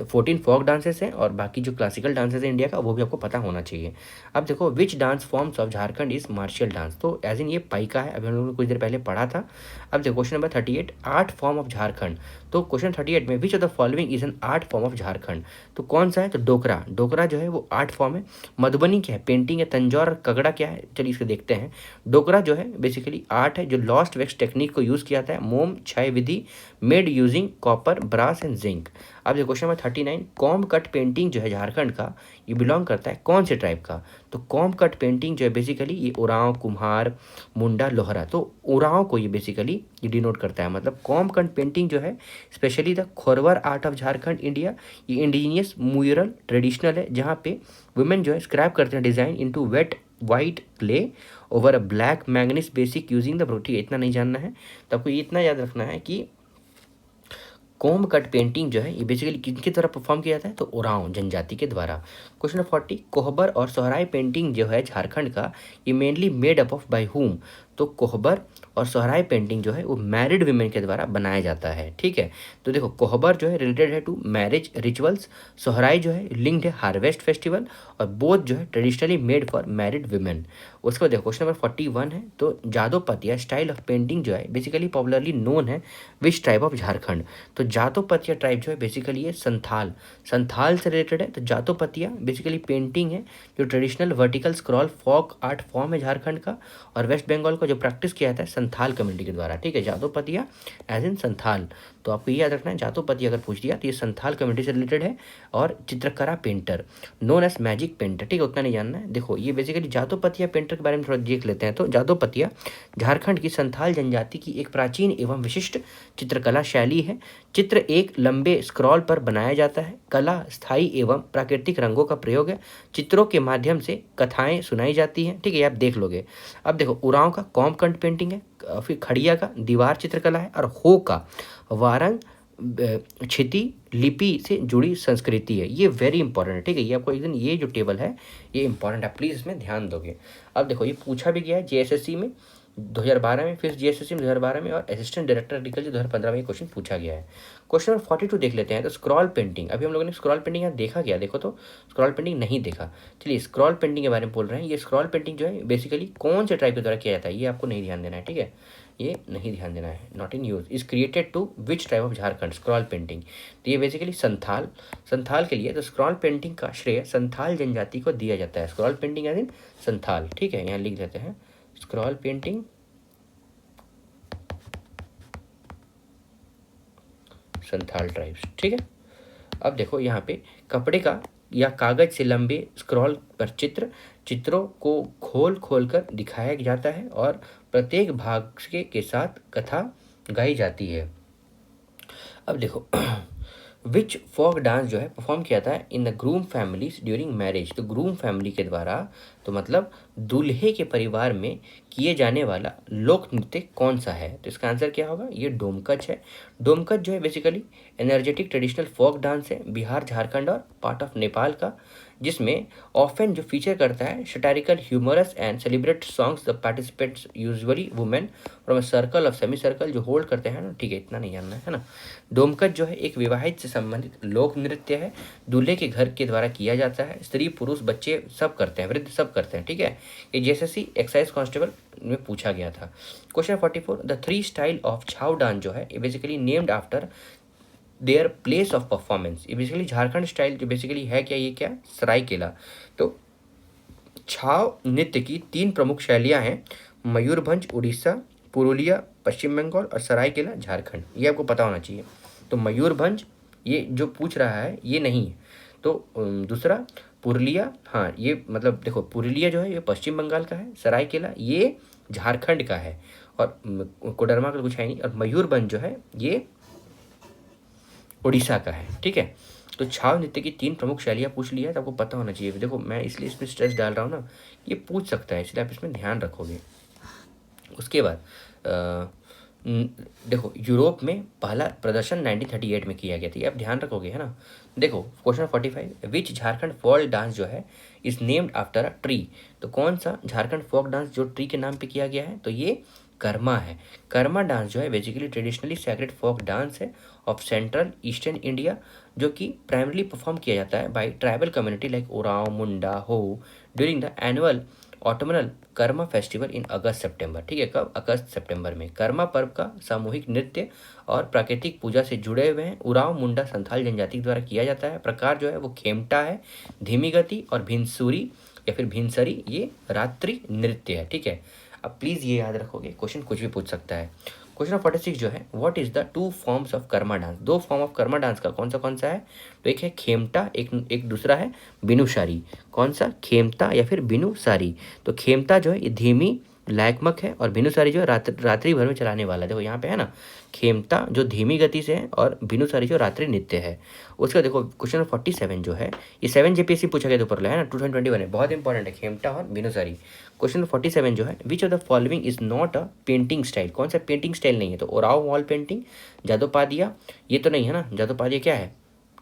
A: 14 फोक डांसेस हैं और बाकी जो क्लासिकल डांसेस हैं इंडिया का वो भी आपको पता होना चाहिए। अब देखो which dance forms of Jharkhand is martial dance, तो एज इन ये पाइका है, अभी हम लोगों ने कुछ देर पहले पढ़ा था। अब देखो question number 38, art form of Jharkhand, तो क्वेश्चन 38 में विच of the following is an art form of Jharkhand, तो कौन सा है, तो डोकरा, डोकरा जो है वो आर्ट फॉर्म है। मधुबनी क्या है, पेंटिंग है। तंजौर और कगड़ा क्या है, चलिए इसको देखते हैं। डोकरा जो है बेसिकली आर्ट है जो लॉस्ट वैक्स टेक्निक को यूज़ किया जाता है, मोम क्षय विधि, made using copper brass and zinc. अब देखो question number 39, comb cut painting जो है झारखंड का, ये बिलोंग करता है कौन से ट्राइब का, तो कॉम कट पेंटिंग जो है बेसिकली ये उरांव, कुम्हार, मुंडा, लोहरा, तो उरांव को ये बेसिकली ये डिनोट करता है। मतलब कॉम कट पेंटिंग जो है specially the Khovar art of Jharkhand India, ये इंडिजिनियस म्यूरल ट्रेडिशनल है जहाँ पे वुमेन जो है स्क्रैप करते हैं design into wet white clay over a black manganese basic using the ब्रोटी। इतना नहीं जानना है, तो आपको ये इतना याद रखना है कि कोम कट पेंटिंग जो है ये बेसिकली किनके द्वारा परफॉर्म किया जाता है, तो उरांव जनजाति के द्वारा। क्वेश्चन नंबर 40, कोहबर और सोहराय पेंटिंग जो है झारखंड का, ये mainly made up of by whom, तो कोहबर और सोहराय पेंटिंग जो है वो मैरिड वीमेन के द्वारा बनाया जाता है। ठीक है, तो देखो कोहबर जो है रिलेटेड है टू मैरिज रिचुअल्स, सोहराय जो है लिंक्ड है हार्वेस्ट फेस्टिवल, और बोथ जो है traditionally made for married women. उसके बाद देखो क्वेश्चन नंबर 41 है, तो जादो पतिया स्टाइल ऑफ पेंटिंग जो है बेसिकली पॉपुलरली नोन है विच ट्राइब ऑफ झारखंड, तो जातोपतिया ट्राइब जो है बेसिकली ये संथाल, संथाल से रिलेटेड है। तो जातोपतिया बेसिकली पेंटिंग है जो traditional vertical scroll folk art form है झारखंड का, और वेस्ट बंगाल का जो प्रैक्टिस किया जाता है संथाल कम्युनिटी के द्वारा। ठीक है, जातोपतिया एज इन संथाल, तो आपको ये याद रखना है जातोपतिया अगर पूछ दिया तो ये संथाल कम्युनिटी से रिलेटेड है। और चित्रकला painter known as magic painter, ठीक है उतना नहीं जानना है। देखो ये बेसिकली जातोपतिया पेंटर के बारे में थोड़ा देख लेते हैं। तो जातोपतिया झारखंड की संथाल जनजाति की एक प्राचीन एवं विशिष्ट चित्रकला शैली है। चित्र एक लंबे स्क्रॉल पर बनाया जाता है। कला स्थायी एवं प्राकृतिक रंगों का प्रयोग है। चित्रों के माध्यम से कथाएं सुनाई जाती हैं। ठीक है, आप देख लोगे। अब देखो उरांव का कॉमकंट पेंटिंग है, फिर खड़िया का दीवार चित्रकला है, और हो का वारंग क्षिति लिपि से जुड़ी संस्कृति है। ये वेरी इंपॉर्टेंट है। ठीक है, ये आपको एक दिन ये जो टेबल है ये इंपॉर्टेंट है, प्लीज़ इसमें ध्यान दोगे। अब देखो ये पूछा भी गया है जेएसएससी में 2012 में, फिर जीएसएससी में 2012 में, और असिस्टेंट डायरेक्टर एग्रीकल्चर 2015 में ये क्वेश्चन पूछा गया है। क्वेश्चन नंबर 42 देख लेते हैं। तो स्क्रॉल पेंटिंग, अभी हम लोगों ने स्क्रॉल पेंटिंग यहाँ देखा गया, देखो तो स्क्रॉल पेंटिंग नहीं देखा। चलिए स्क्रॉल पेंटिंग के बारे में बोल रहे हैं। ये स्क्रॉल पेंटिंग जो है बेसिकली कौन से ट्राइब के द्वारा किया जाता है, ये आपको नहीं ध्यान देना है। ठीक है, ये नहीं ध्यान देना है, not in use. Is created to which tribe of Jharkhand scroll painting, तो ये बेसिकली संथाल, संथाल के लिए। तो स्क्रॉल पेंटिंग का श्रेय संथाल जनजाति को दिया जाता है। Scroll painting as in Santhal. ठीक है, यहाँ लिख देते हैं स्क्रॉल पेंटिंग संथाल ट्राइब्स। ठीक है, अब देखो यहाँ पे कपड़े का या कागज से लंबे स्क्रॉल पर चित्रों को खोल खोल कर दिखाया जाता है और प्रत्येक भाग के साथ कथा गाई जाती है। अब देखो विच फोक डांस जो है परफॉर्म किया था in the groom families during marriage. तो ग्रूम फैमिली के द्वारा, तो मतलब दूल्हे के परिवार में किए जाने वाला लोक नृत्य कौन सा है? तो इसका आंसर क्या होगा? ये डोमकच है। डोमकच जो है basically energetic traditional folk dance है बिहार, झारखंड और पार्ट ऑफ नेपाल का, जिसमें ऑफन जो फीचर करता है satirical, humorous and celebrate songs. The participants usually women from a circle of semi circle जो होल्ड करते हैं ना। ठीक है, इतना नहीं जानना है ना। डोमकच जो है एक विवाहित से संबंधित लोक नृत्य है, दूल्हे के घर के द्वारा किया जाता है। स्त्री पुरुष बच्चे सब करते हैं, वृद्ध सब करते हैं। ठीक है, ये जैसे एक्साइज कांस्टेबल में पूछा गया था। Question 44, the three style of छाव डांस जो है basically named after their place of performance. ये बेसिकली झारखंड स्टाइल जो बेसिकली है क्या, ये क्या, सरायकेला। तो छाव नृत्य की 3 प्रमुख शैलियां हैं, मयूरभंज उड़ीसा, पुरुलिया पश्चिम बंगाल और सरायकेला झारखंड। ये आपको पता होना चाहिए। तो मयूरभंज ये जो पूछ रहा है ये नहीं है। तो दूसरा पुरुलिया, हाँ ये मतलब देखो पुरुलिया जो है ये पश्चिम बंगाल का है, सरायकेला ये झारखंड का है और कोडरमा का कुछ है नहीं, और मयूरभंज जो है ये उड़ीसा का है। ठीक है, तो छाव नृत्य की 3 प्रमुख शैलियाँ पूछ लिया है, तो आपको पता होना चाहिए। देखो मैं इसलिए इसमें स्ट्रेस डाल रहा हूँ ना, ये पूछ सकता है, इसलिए आप इसमें ध्यान रखोगे। उसके बाद देखो यूरोप में पहला प्रदर्शन 1938 में किया गया था, ये आप ध्यान रखोगे है ना। देखो क्वेश्चन 45, विच झारखंड फोक डांस जो है is named after a tree. तो कौन सा झारखंड फोक डांस जो ट्री के नाम पे किया गया है? तो ये कर्मा है। कर्मा डांस जो है basically traditionally sacred folk dance है ऑफ सेंट्रल ईस्टर्न इंडिया, जो कि प्राइमरली परफॉर्म किया जाता है by tribal community like Oraon, Munda, Ho during the annual autumnal Karma festival in August September. ठीक है, कब? अगस्त सितंबर में। कर्मा पर्व का सामूहिक नृत्य और प्राकृतिक पूजा से जुड़े हुए हैं। उराव, मुंडा संथाल जनजाति द्वारा किया जाता है। प्रकार जो है वो खेमटा है, धीमी गति, और भिनसुरी या फिर भिनसरी ये रात्रि नृत्य है। ठीक है, अब प्लीज़ ये याद रखोगे, क्वेश्चन कुछ भी पूछ सकता है। क्वेश्चन 46 जो है, what is the 2 forms of Karma dance. 2 form of Karma dance का कौन सा है? तो एक है खेमटा, एक दूसरा है बिनुसारी। कौन सा? खेमटा या फिर बिनुसारी। तो खेमटा जो है ये धीमी लयत्मक है और बिनुसारी जो है रात्रि भर में चलाने वाला है। देखो यहाँ पे है ना, खेमटा जो धीमी गति से है और बिनुसारी जो रात्रि नृत्य है। उसका देखो क्वेश्चन 47 जो है ये 7 JPSC पूछा गया ऊपर है ना, 2021 है, बहुत इंपॉर्टेंट है खेमटा और बिनुसारी। क्वेश्चन 47 जो है, which of the following is not a painting style. कौन सा पेंटिंग स्टाइल नहीं है? तो ओराव वॉल पेंटिंग, जादोपादिया ये तो नहीं है ना। जादोपादिया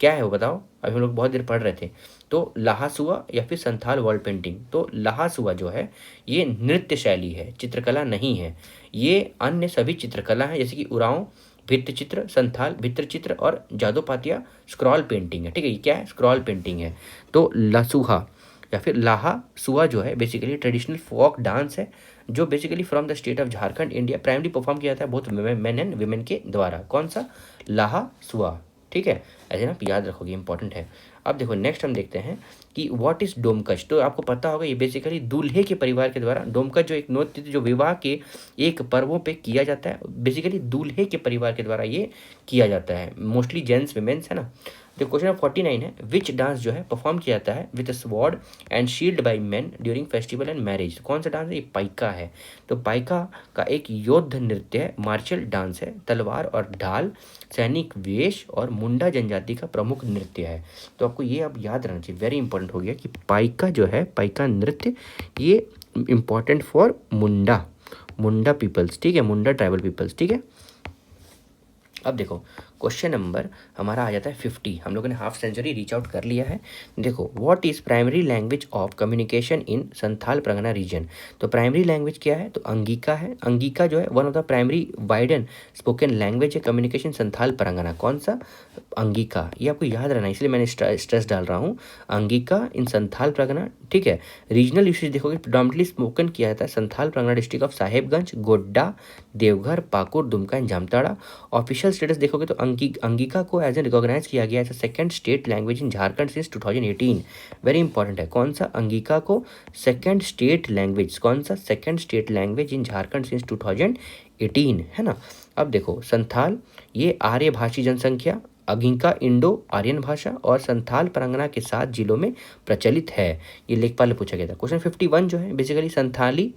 A: क्या है वो बताओ, अभी हम लोग बहुत देर पढ़ रहे थे। तो लहासुआ या फिर संथाल वॉल पेंटिंग। तो लहासुआ जो है ये नृत्य शैली है, चित्रकला नहीं है। ये अन्य सभी चित्रकला है, जैसे कि उराव भित्त चित्र, संथाल भित्र चित्र और जादोपातिया स्क्रॉल पेंटिंग है। ठीक है, ये क्या है? स्क्रॉल पेंटिंग है। तो लसुहा या फिर लाहा सुआ जो है बेसिकली ट्रेडिशनल फोक डांस है, जो basically from the state of Jharkhand India primary perform किया जाता है बोथ मेन एंड विमेन के द्वारा। कौन सा? लाहा सुआ। ठीक है, ऐसे ना याद रखोगे, इंपॉर्टेंट है। अब देखो नेक्स्ट हम देखते हैं कि व्हाट इज डोमकच। तो आपको पता होगा ये बेसिकली दूल्हे के परिवार के द्वारा डोमकच जो एक नृत्य जो विवाह के एक पर्वों पे किया जाता है, बेसिकली दूल्हे के परिवार के द्वारा ये किया जाता है, मोस्टली जेंट्स विमेन्स है ना। तो क्वेश्चन 49 है, विच डांस जो है परफॉर्म किया जाता है with sword and shield by men during festival and marriage. कौन सा डांस है? ये पाइका है। तो पाइका का एक योद्ध नृत्य है, मार्शल डांस है, तलवार और ढाल, सैनिक वेश और मुंडा जनजाति का प्रमुख नृत्य है। तो आपको ये अब याद रहना चाहिए, वेरी इंपॉर्टेंट हो गया कि पाइका जो है, पाइका नृत्य ये इंपॉर्टेंट फॉर मुंडा पीपल्स। ठीक है, मुंडा ट्राइबल पीपल्स। ठीक है, अब देखो क्वेश्चन नंबर हमारा आ जाता है 50। हम लोगों ने हाफ सेंचुरी रीच आउट कर लिया है। देखो what is primary language of communication in Santhal Pargana region. तो प्राइमरी लैंग्वेज क्या है? तो अंगिका है। अंगिका जो है one of the primary widen spoken language है कम्युनिकेशन संथाल परगना। कौन सा? अंगिका। ये आपको याद रहना, इसलिए मैंने स्ट्रेस डाल रहा हूँ, अंगिका इन संथाल परगना। ठीक है, रीजनल यूसेज देखोगे प्रेडोमिनेटली स्पोकन किया जाता है Santhal Pargana district of Sahebganj, Godda, Deoghar, Pakur, Dumka and Jamtara. Official official status देखोगे तो अंगिका को एज ए रिकॉग्नाइज किया गया as a second state language in Jharkhand since 2018। Very important है, कौन सा? अंगिका को सेकंड स्टेट लैंग्वेज, कौन सा? Second state language in Jharkhand since 2018, है ना। अब देखो संथाल, ये आर्य भाषी जनसंख्या, अंगिका इंडो आर्यन भाषा और संथाल परगना के 7 जिलों में प्रचलित है। ये लेखपाल पूछा गया था। क्वेश्चन 51 जो है बेसिकली संथाली,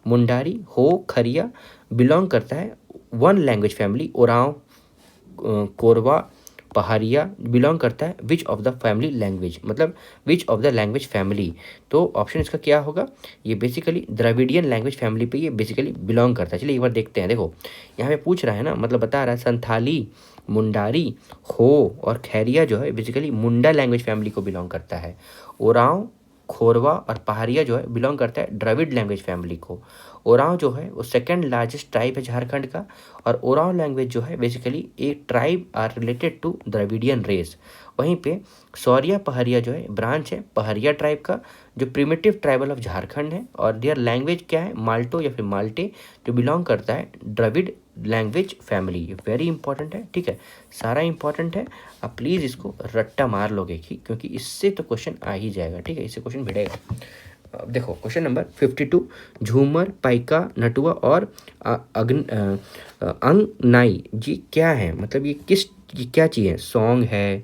A: मुंडारी, हो, खरिया बिलोंग करता है one language family. Oraon, Korwa, Pahariya belong करता है which of the family language, मतलब which of the language family. तो ऑप्शन इसका क्या होगा? ये बेसिकली द्रविडियन लैंग्वेज फैमिली पे ये बेसिकली बिलोंग करता है। चलिए एक बार देखते हैं। देखो यहाँ पे पूछ रहा है ना, मतलब बता रहा है संथाली, मुंडारी, हो और खैरिया जो है बेसिकली मुंडा लैंग्वेज फैमिली को बिलोंग करता है। ओरांव, खोरवा और पहाड़िया जो है बिलोंग करता है द्रविड़ लैंग्वेज फैमिली को। ओरांव जो है वो सेकंड लार्जेस्ट ट्राइब है झारखंड का, और ओरांव लैंग्वेज जो है बेसिकली एक tribe are related to Dravidian race. वहीं पे सौरिया पहाड़िया जो है ब्रांच है पहाड़िया ट्राइब का, जो प्रिमिटिव ट्राइबल ऑफ झारखंड है, और देयर लैंग्वेज क्या है? माल्टो या फिर माल्टे, जो बिलोंग करता है Dravid language family. Very important है, ठीक है, सारा इंपॉर्टेंट है। आप प्लीज़ इसको रट्टा मार लोगे क्योंकि इससे तो क्वेश्चन आ ही जाएगा, ठीक है, इससे क्वेश्चन भिड़ेगा। अब देखो क्वेश्चन नंबर 52, झूमर, पाइका, नटुआ और अंगनाई जी क्या है? मतलब ये क्या चीज़ है? सॉन्ग है,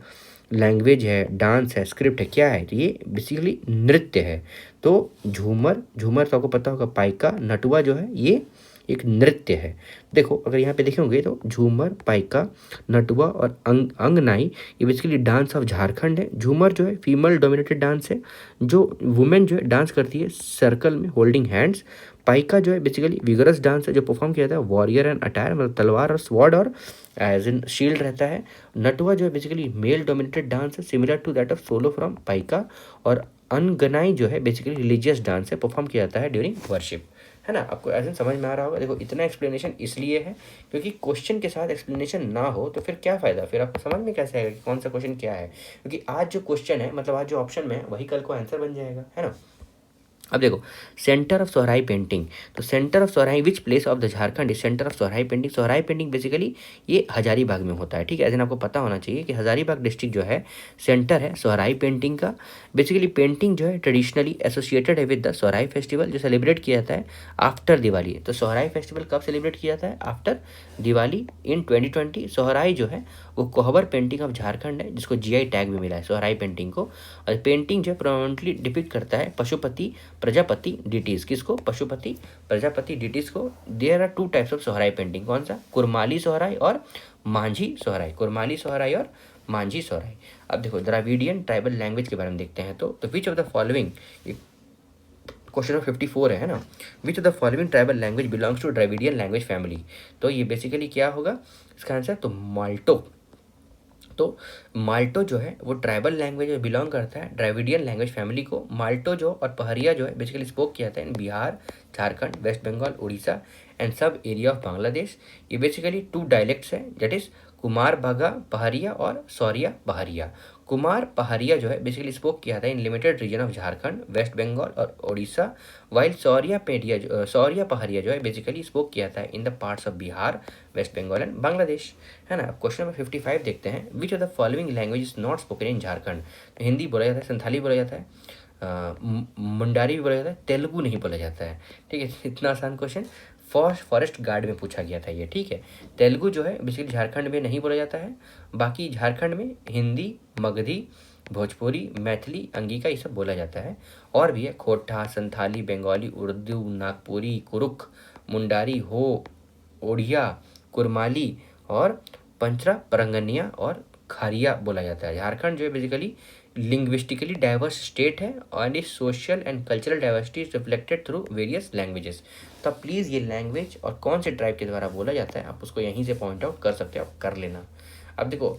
A: लैंग्वेज है, डांस है, स्क्रिप्ट है, क्या है? तो ये बेसिकली नृत्य है। तो झूमर तो आपको पता होगा, पाइका, नटुआ जो है ये एक नृत्य है। देखो अगर यहाँ पे देखेंगे तो झूमर, पाइका, नटुआ और अंगनाई ये बेसिकली डांस ऑफ झारखंड है। झूमर जो है फीमेल डोमिनेटेड डांस है, जो वुमेन जो है डांस करती है सर्कल में होल्डिंग हैंड्स। पाइका जो है बेसिकली विगरस डांस है, जो परफॉर्म किया जाता है वॉरियर एंड अटायर, मतलब तलवार और स्वॉर्ड और एज इन शील्ड रहता है। नटुआ जो है बेसिकली मेल डोमिनेटेड डांस है similar to that of solo from Paika. और अनगनाई जो है बेसिकली रिलीजियस डांस है, परफॉर्म किया जाता है ड्यूरिंग वर्शिप, है ना। आपको ऐसे समझ में आ रहा होगा। देखो इतना एक्सप्लेनेशन इसलिए है क्योंकि क्वेश्चन के साथ एक्सप्लेनेशन ना हो तो फिर क्या फ़ायदा, फिर आपको समझ में कैसे आएगा कि कौन सा क्वेश्चन क्या है। क्योंकि आज जो क्वेश्चन है, मतलब आज जो ऑप्शन में है वही कल को आंसर बन जाएगा, है ना। अब देखो सेंटर ऑफ सोहराई पेंटिंग, तो centre of Sohrai which place of the Jharkhand is centre of Sohrai painting. Sohrai painting basically ये हजारीबाग में होता है, ठीक है। ऐसे आपको पता होना चाहिए कि हजारीबाग डिस्ट्रिक्ट जो है सेंटर है सोहराई पेंटिंग का। बेसिकली पेंटिंग जो है ट्रेडिशनली एसोसिएटेड है विद द सोहराई फेस्टिवल, जो सेलिब्रेट किया जाता है आफ्टर दिवाली। तो सोहराई फेस्टिवल कब सेलिब्रेट किया जाता है? आफ्टर दिवाली इन 2020। सोहराई जो है वो कोहबर पेंटिंग ऑफ झारखंड है, जिसको जीआई टैग भी मिला है सोहराई पेंटिंग को। और पेंटिंग जो है प्रोमिनेंटली डिपिक्ट करता है पशुपति प्रजापति डिटीज, किसको? पशुपति प्रजापति डिटीज को। There are 2 types of Sohrai painting, कौन सा? कुरमाली सोहराई और मांझी सोहराई। कुरमाली सोहराई और मांझी सोहराई। अब देखो द्राविडियन ट्राइबल लैंग्वेज के बारे में देखते हैं। तो which of the following, question number 54 है ना, which of the following tribal language belongs to Dravidian language family. तो ये बेसिकली क्या होगा इसका आंसर? तो माल्टो। तो माल्टो जो है वो ट्राइबल लैंग्वेज में बिलोंग करता है द्राविडियन लैंग्वेज फैमिली को। माल्टो जो और पहरिया जो है बेसिकली स्पोक किया जाता है इन बिहार, झारखंड, वेस्ट बंगाल, उड़ीसा एंड सब एरिया ऑफ बांग्लादेश। ये बेसिकली 2 डायलेक्ट्स है, दैट इज कुमार बागा पहाड़िया और सौरिया पहाड़िया। कुमार पहाड़िया जो है बेसिकली स्पोक किया था in limited region of Jharkhand, west Bengal और उड़ीसा, वाइल सौरिया पहाड़िया जो है बेसिकली स्पोक किया था in the parts of Bihar, west Bengal and Bangladesh, है ना। क्वेश्चन नंबर 55 देखते हैं। Which of the following language is not spoken in Jharkhand. तो हिंदी बोला जाता है, संथाली बोला जाता है, मुंडारी भी बोला जाता है, तेलुगु नहीं बोला जाता है, ठीक है। इतना आसान क्वेश्चन फॉरेस्ट गार्ड में पूछा गया था ये, ठीक है। तेलुगु जो है बेसिकली झारखंड में नहीं बोला जाता है, बाकी झारखंड में हिंदी, मगधी, भोजपुरी, मैथिली, अंगिका ये सब बोला जाता है। और भी है खोटा, संथाली, बंगाली, उर्दू, नागपुरी, कुरुख, मुंडारी, हो, ओडिया, कुरमाली और पंचरा परंगनिया और खारिया बोला जाता है। झारखंड जो है बेसिकली लिंग्विस्टिकली डाइवर्स स्टेट है और इस social and cultural diversity is reflected through various languages. तो प्लीज़ ये लैंग्वेज और कौन से ट्राइब के द्वारा बोला जाता है आप उसको यहीं से पॉइंट आउट कर सकते हो, आप कर लेना। अब देखो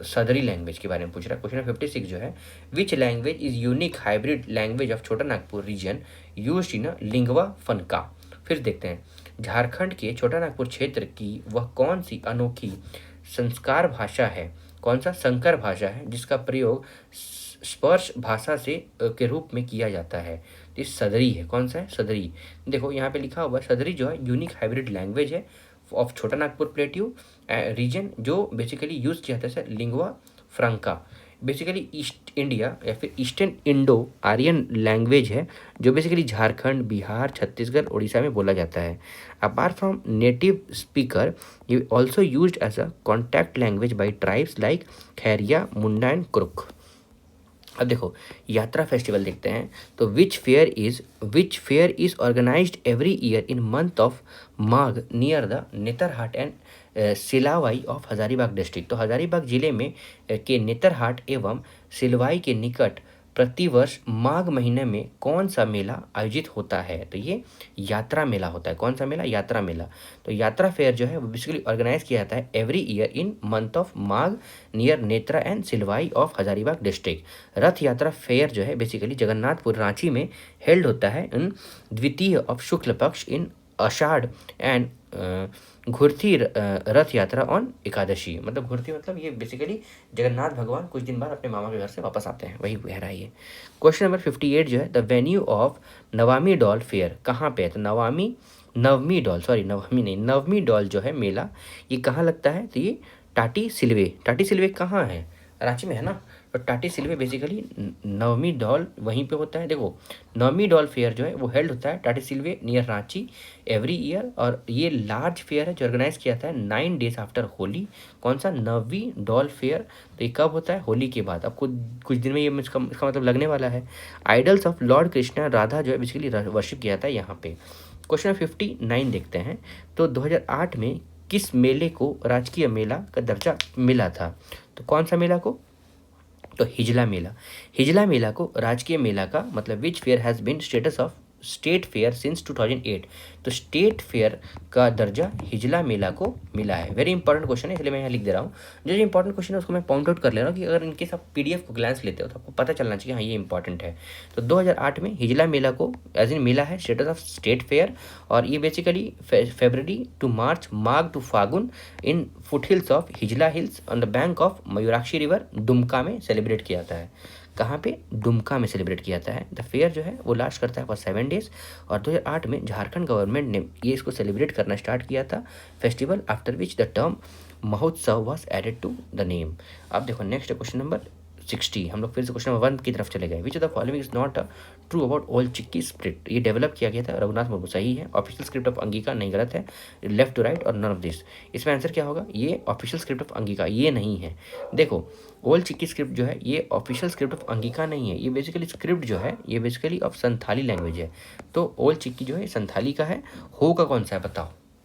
A: सदरी लैंग्वेज के बारे में पूछ रहा है। क्वेश्चन 56 जो है, which language is unique hybrid language of Chota Nagpur region used in lingua franca. फिर देखते हैं झारखंड के छोटा नागपुर क्षेत्र की वह कौन सी अनोखी संस्कार भाषा है, कौन सा संकर भाषा है जिसका प्रयोग स्पर्श भाषा से के रूप में किया जाता है। तो ये सदरी है, कौन सा है? सदरी। देखो यहाँ पे लिखा हुआ है सदरी जो है यूनिक हाइब्रिड लैंग्वेज है of Chota Nagpur plateau region, जो बेसिकली यूज़ किया जाता है lingua franca, basically east India या फिर ईस्टर्न इंडो आर्यन लैंग्वेज है, जो बेसिकली झारखंड, बिहार, छत्तीसगढ़, उड़ीसा में बोला जाता है। अपार्ट फ्रॉम नेटिव स्पीकर, ये also used as a contact language by tribes like Kharia, Munda and Kurukh. अब देखो यात्रा फेस्टिवल देखते हैं। तो which fair is organised every year in month of Magh near the Netarhat and Silawai of Hazaribagh district. तो हजारीबाग जिले में के नेतरहाट एवं सिलवाई के निकट प्रतिवर्ष माघ महीने में कौन सा मेला आयोजित होता है? तो ये यात्रा मेला होता है। कौन सा मेला? यात्रा मेला। तो यात्रा फेयर जो है वो बेसिकली ऑर्गेनाइज किया जाता है every year in month of Magh near Netra and Silwai of Hazaribagh district. Rath Yatra fair जो है बेसिकली जगन्नाथपुर रांची में हेल्ड होता है इन द्वितीय of Shukla Paksha in Ashadh and घुरथी रथ यात्रा ऑन एकादशी। मतलब घुरथी मतलब ये बेसिकली जगन्नाथ भगवान कुछ दिन बाद अपने मामा के घर से वापस आते हैं, वही कह रहा है ये। क्वेश्चन नंबर 58 जो है, the venue of Navami doll fair कहाँ पे है? तो नवमी डॉल जो है मेला, ये कहाँ लगता है? तो ये टाटी सिलवे कहाँ है? रांची में है ना। तो टाटी सिलवे बेसिकली नवमी डॉल वहीं पे होता है। देखो नवमी डॉल फेयर जो है वो हेल्ड होता है टाटी Silwai near Ranchi every year, और ये लार्ज फेयर है जो ऑर्गेनाइज किया जाता है 9 days आफ्टर होली। कौन सा? नवमी डॉल फेयर। तो ये कब होता है? होली के बाद। आपको कुछ दिन में ये इसका मतलब लगने वाला है। Idols of Lord Krishna Radha जो है बेसिकली वर्शिप किया जाता है यहाँ पे। क्वेश्चन 59 देखते हैं। तो 2008 में किस मेले को राजकीय मेला का दर्जा मिला था? तो कौन सा मेला को? तो हिजला मेला को राजकीय मेला का मतलब which fair has been status of state fair since 2008। तो स्टेट फेयर का दर्जा हिजला मेला को मिला है। वेरी इंपॉर्टेंट क्वेश्चन है, इसलिए मैं यहाँ लिख दे रहा हूँ। जो इंपॉर्टेंट क्वेश्चन है उसको मैं पॉइंट आउट कर ले रहा हूँ कि अगर इनकेस आप पीडीएफ को ग्लांस लेते हो तो आपको पता चलना चाहिए हाँ ये इंपॉर्टेंट है। तो 2008 में हिजला मेला को एज इन मिला है स्टेटस ऑफ स्टेट फेयर, और ये basically February to March, Magh to Phagun in foothills of Hijla hills on the bank of Mayurakshi river Dumka में सेलिब्रेट किया जाता है। कहाँ पे? दुमका में सेलिब्रेट किया जाता है। द फेयर जो है वो लास्ट करता है फॉर 7 days, और 2008 में झारखंड गवर्नमेंट ने ये इसको सेलिब्रेट करना स्टार्ट किया था festival, after which the term Mahotsav was added to the name. अब देखो नेक्स्ट क्वेश्चन नंबर 60, हम लोग फिर से क्वेश्चन नंबर 1 की तरफ चले गए। विच of the following is not true about old chikki script? ये डेवलप किया गया था रघुनाथ मुर्मू, सही है। ऑफिशियल स्क्रिप्ट ऑफ अंगिका, नहीं, गलत है। लेफ्ट टू राइट और नन ऑफ दिस। इसमें आंसर क्या होगा? ये ऑफिशियल स्क्रिप्ट ऑफ अंगिका, ये नहीं है। देखो ओल्ड चिक्की स्क्रिप्ट जो है ये ऑफिशियल स्क्रिप्ट ऑफ अंगिका नहीं है, ये बेसिकली स्क्रिप्ट जो है ये बेसिकली ऑफ संथाली लैंग्वेज है। तो ओल्ड चिक्की जो है संथाली का है। हो का कौन सा है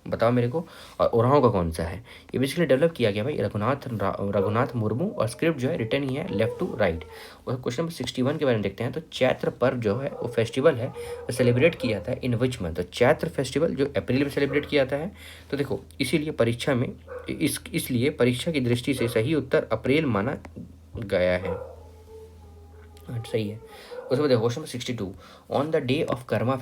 A: बताओ मेरे को, और ओराव का कौन सा है? ये बेसिकली डेवलप किया गया भाई रघुनाथ मुर्मू, और स्क्रिप्ट जो है रिटर्न ही है लेफ्ट टू राइट। और क्वेश्चन नंबर 61 के बारे में देखते हैं। तो चैत्र पर्व जो है वो फेस्टिवल है, वो सेलिब्रेट किया जाता है इन विच मंथ? तो चैत्र फेस्टिवल जो अप्रैल में सेलिब्रेट किया जाता है। तो देखो इसीलिए परीक्षा में इसलिए परीक्षा की दृष्टि से सही उत्तर अप्रैल माना गया है। सही है। उसके बाद देखो question 62, on the day of Karma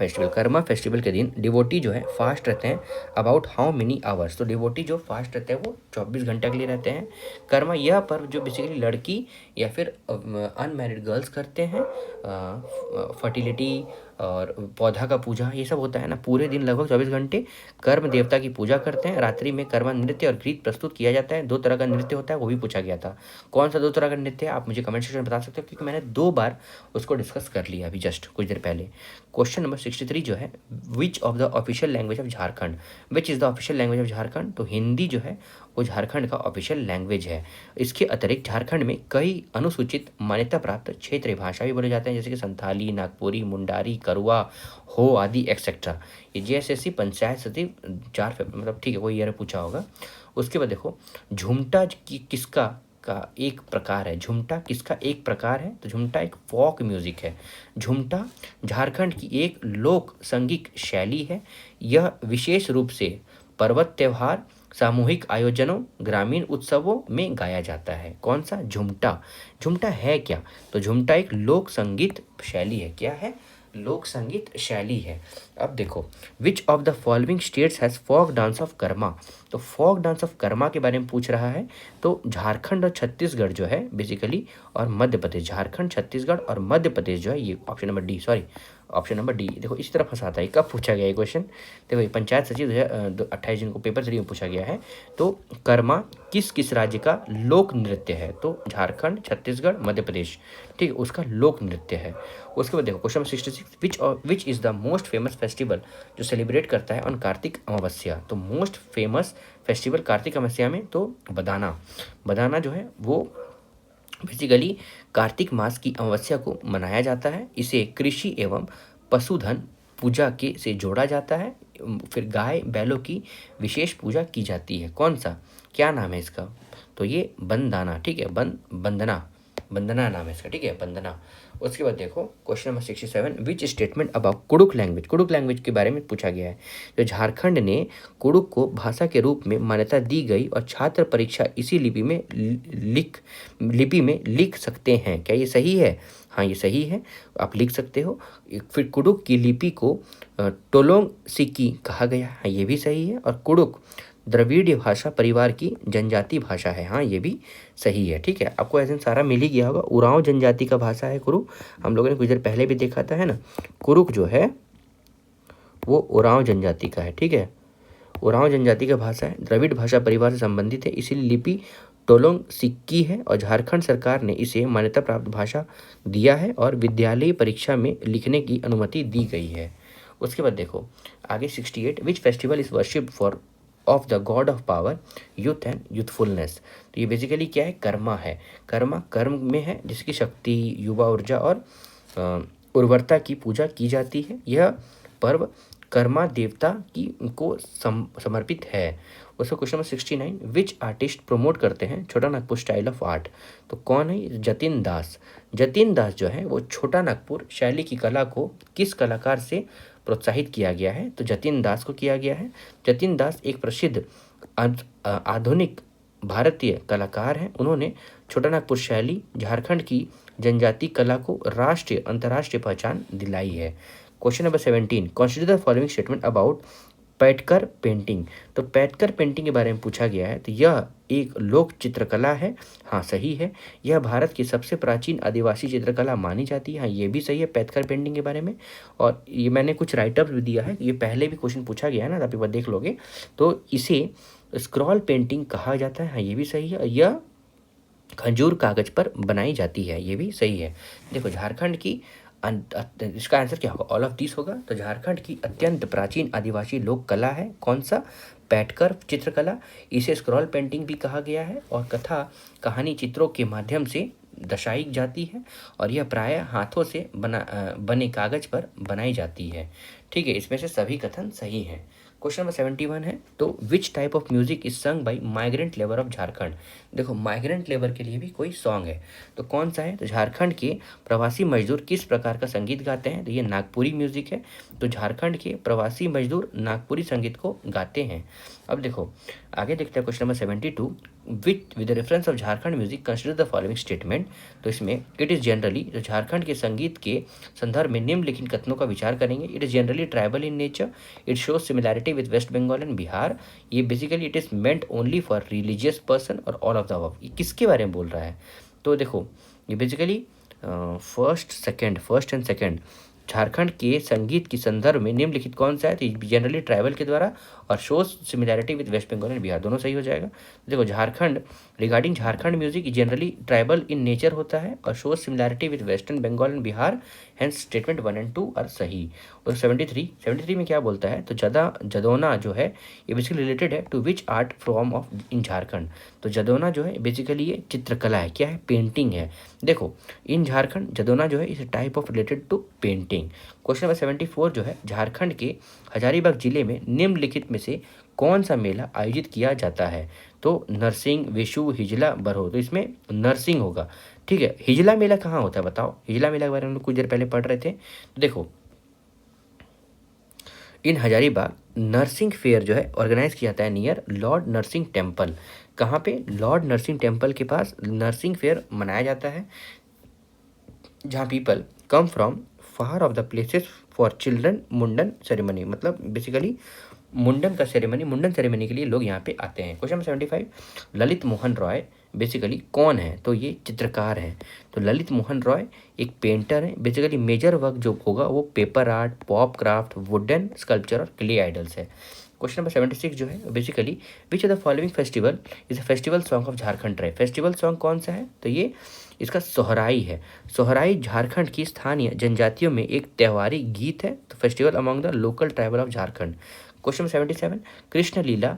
A: festival के दिन डिवोटी जो है फास्ट रहते हैं अबाउट हाउ मेनी आवर्स? तो डिवोटी जो फास्ट रहते हैं वो 24 घंटे के लिए रहते हैं। कर्मा यह पर्व जो बेसिकली लड़की या फिर अनमैरिड गर्ल्स करते हैं, फर्टिलिटी और पौधा का पूजा ये सब होता है ना। पूरे दिन लगभग 24 घंटे कर्म देवता की पूजा करते हैं। रात्रि में कर्मा नृत्य और गीत प्रस्तुत किया जाता है। 2 तरह का नृत्य होता है, वो भी पूछा गया था। कौन सा 2 तरह का नृत्य है? आप मुझे कमेंट सेक्शन में बता सकते हो, क्योंकि मैंने 2 बार उसको डिस्कस कर लिया अभी जस्ट कुछ देर पहले। क्वेश्चन नंबर 63 जो है, which of the official language of Jharkhand? Which is the official language of Jharkhand? तो हिंदी जो है वो झारखंड का ऑफिशियल लैंग्वेज है। इसके अतिरिक्त झारखंड में कई अनुसूचित मान्यता प्राप्त क्षेत्रीय भाषा भी बोले जाते हैं, जैसे कि संथाली, नागपुरी, मुंडारी, करुआ, हो आदि एक्सेट्रा। ये जेएसएससी पंचायत सचिव 4 फरवरी मतलब ठीक है कोई ईयर पूछा होगा। उसके बाद देखो झुमटा किसका का एक प्रकार है? झुमटा किसका एक प्रकार है? तो झुमटा एक फोक म्यूजिक है। झुमटा झारखंड की एक लोक संगीत शैली है। यह विशेष रूप से पर्वत त्योहार, सामूहिक आयोजनों, ग्रामीण उत्सवों में गाया जाता है। कौन सा? झुमटा है क्या? तो झुमटा एक लोक संगीत शैली है। क्या है? लोक संगीत शैली है। अब देखो which of the following states has folk dance of Karma? तो फोक डांस ऑफ कर्मा के बारे में पूछ रहा है। तो झारखंड और छत्तीसगढ़ जो है बेसिकली, और मध्य प्रदेश, झारखंड, छत्तीसगढ़ और मध्य प्रदेश जो है, ये option number D, sorry option number D. देखो इस तरह फंसाता है, कब पूछा गया ये क्वेश्चन, देखो ये पंचायत सचिव 28 जून को पेपर 3 में पूछा गया है। तो कर्मा किस राज्य का लोक नृत्य है, तो झारखंड, छत्तीसगढ़, मध्य प्रदेश, ठीक है, उसका लोक नृत्य है। उसके बाद देखो question number 66, which is the most famous festival जो सेलिब्रेट करता है ऑन कार्तिक अमावस्या, तो मोस्ट फेमस फेस्टिवल कार्तिक अमावस्या में तो बदाना जो है वो बेसिकली कार्तिक मास की अमावस्या को मनाया जाता है। इसे कृषि एवं पशुधन पूजा के से जोड़ा जाता है। फिर गाय बैलों की विशेष पूजा की जाती है। कौन सा, क्या नाम है इसका, तो ये बंदाना, ठीक है, बंदना नाम है इसका, ठीक है, बंदना। उसके बाद देखो question number 67, which statement about Kurukh language के बारे में पूछा गया है। तो झारखंड ने कुडुक को भाषा के रूप में मान्यता दी गई और छात्र परीक्षा इसी लिपि में लिख सकते हैं, क्या ये सही है? हाँ ये सही है, आप लिख सकते हो। फिर कुडुक की लिपि को टोलोंग सिक्की कहा गया, हाँ ये भी सही है। और कुडुक द्रविड़ भाषा परिवार की जनजाति भाषा है, हाँ ये भी सही है, ठीक है। आपको ऐसे सारा मिल ही गया होगा। उरांव जनजाति का भाषा है कुरुक, हम लोगों ने कुछ देर पहले भी देखा था, है ना। कुरुक जो है वो उरांव जनजाति का है, ठीक है, उरांव जनजाति का भाषा है, द्रविड़ भाषा परिवार से संबंधित है, इसीलिए लिपि टोलोंग सिक्की है और झारखंड सरकार ने इसे मान्यता प्राप्त भाषा दिया है और विद्यालयी परीक्षा में लिखने की अनुमति दी गई है। उसके बाद देखो आगे 68, विच festival is worship for of the God of power, youth and youthfulness, तो ये बेसिकली क्या है, कर्मा है। कर्मा कर्म में है, जिसकी शक्ति, युवा ऊर्जा और उर्वरता की पूजा की जाती है। यह पर्व कर्मा देवता की को समर्पित है। उसका क्वेश्चन नंबर 69, विच आर्टिस्ट प्रमोट करते हैं छोटा नागपुर स्टाइल ऑफ आर्ट, तो कौन है, जतिन दास जो है वो छोटा नागपुर शैली की कला को किस कलाकार से प्रोत्साहित किया गया है, तो जतिन दास को किया गया है। जतिन दास एक प्रसिद्ध आधुनिक भारतीय कलाकार हैं। उन्होंने छोटा नागपुर शैली झारखंड की जनजाति कला को राष्ट्रीय अंतर्राष्ट्रीय पहचान दिलाई है। Question number 17, consider the following statement about Paitkar painting, तो पैटकर पेंटिंग के बारे में पूछा गया है। तो यह एक लोक चित्रकला है, हाँ सही है। यह भारत की सबसे प्राचीन आदिवासी चित्रकला मानी जाती है, हाँ ये भी सही है पैटकर पेंटिंग के बारे में। और ये मैंने कुछ राइटअप भी दिया है, ये पहले भी क्वेश्चन पूछा गया है ना, आप एक बार देख लोगे। तो इसे स्क्रॉल पेंटिंग कहा जाता है, हाँ ये भी सही है। यह खजूर कागज पर बनाई जाती है, ये भी सही है। देखो झारखंड की इसका आंसर क्या होगा, ऑल ऑफ दिस होगा। तो झारखंड की अत्यंत प्राचीन आदिवासी लोक कला है कौन सा, पैटकर चित्रकला। इसे स्क्रॉल पेंटिंग भी कहा गया है और कथा कहानी चित्रों के माध्यम से दर्शाई जाती है और यह प्रायः हाथों से बने कागज पर बनाई जाती है, ठीक है। इसमें से सभी कथन सही हैं। क्वेश्चन नंबर 71 है, तो which type of music is संग by migrant labour of Jharkhand, देखो माइग्रेंट लेबर के लिए भी कोई सॉन्ग है, तो कौन सा है, तो झारखंड के प्रवासी मजदूर किस प्रकार का संगीत गाते हैं, तो ये नागपुरी म्यूजिक है। तो झारखंड के प्रवासी मजदूर नागपुरी संगीत को गाते हैं। अब देखो आगे देखते हैं question number 72, with reference of Jharkhand music consider the following statement, तो इसमें इट इज़ जनरली, तो झारखंड के संगीत के संदर्भ में निम्नलिखित कथनों का विचार करेंगे। It is generally tribal in nature, it shows similarity with waste Bengal and Bihar, ये basically it is meant only for religious person और ऑल ऑफ द अबव, ये किसके बारे में बोल रहा है, तो देखो ये basically first and second Jharkhand के संगीत के संदर्भ में निम्नलिखित कौन सा है, तो जनरली ट्राइबल के द्वारा और shows similarity with waste Bengal and Bihar, दोनों सही हो जाएगा। देखो Jharkhand, regarding Jharkhand music generally tribal in nature होता है और shows similarity with western Bengal and Bihar, hence statement 1 और 2 आर सही। और 73 में क्या बोलता है, तो जदोना जो है ये बेसिकली रिलेटेड है to which art form of in Jharkhand, तो जदोना जो है बेसिकली ये चित्रकला है, क्या है, पेंटिंग है। देखो इन झारखंड जदोना जो है इस type of related to painting. Question number 74 जो है, झारखंड के हजारीबाग जिले में निम्नलिखित में से कौन सा मेला आयोजित किया जाता है, तो नरसिंह, विशु, हिजला, बरहो, तो इसमें नरसिंह होगा, ठीक है। हिजला मेला कहाँ होता है बताओ, हिजला मेला के बारे में हम लोग कुछ देर पहले पढ़ रहे थे। तो देखो इन हजारीबाग नरसिंह फेयर जो है ऑर्गेनाइज किया जाता है नियर लॉर्ड नरसिंह टेम्पल, कहाँ पे, लॉर्ड नरसिंह टेम्पल के पास नरसिंह फेयर मनाया जाता है, जहाँ people come from far of the places for children मुंडन सेरेमनी, मतलब बेसिकली मुंडन सेरेमनी के लिए लोग यहाँ पे आते हैं। Question number 75, Lalit Mohan Roy basically कौन है? तो ये चित्रकार हैं। तो ललित मोहन रॉय एक पेंटर है। बेसिकली मेजर वर्क जो होगा वो paper art, pop craft, wooden sculpture और क्ले आइडल्स है। क्वेश्चन नंबर 76 जो है basically which of the following festival is a festival song of Jharkhand tribe? Festival song कौन सा है? तो ये इसका सोहराई है। सोहराई झारखंड की स्थानीय जनजातियों में एक त्यौहारी गीत है। तो festival among the local tribal of Jharkhand. Question 77, Krishna Leela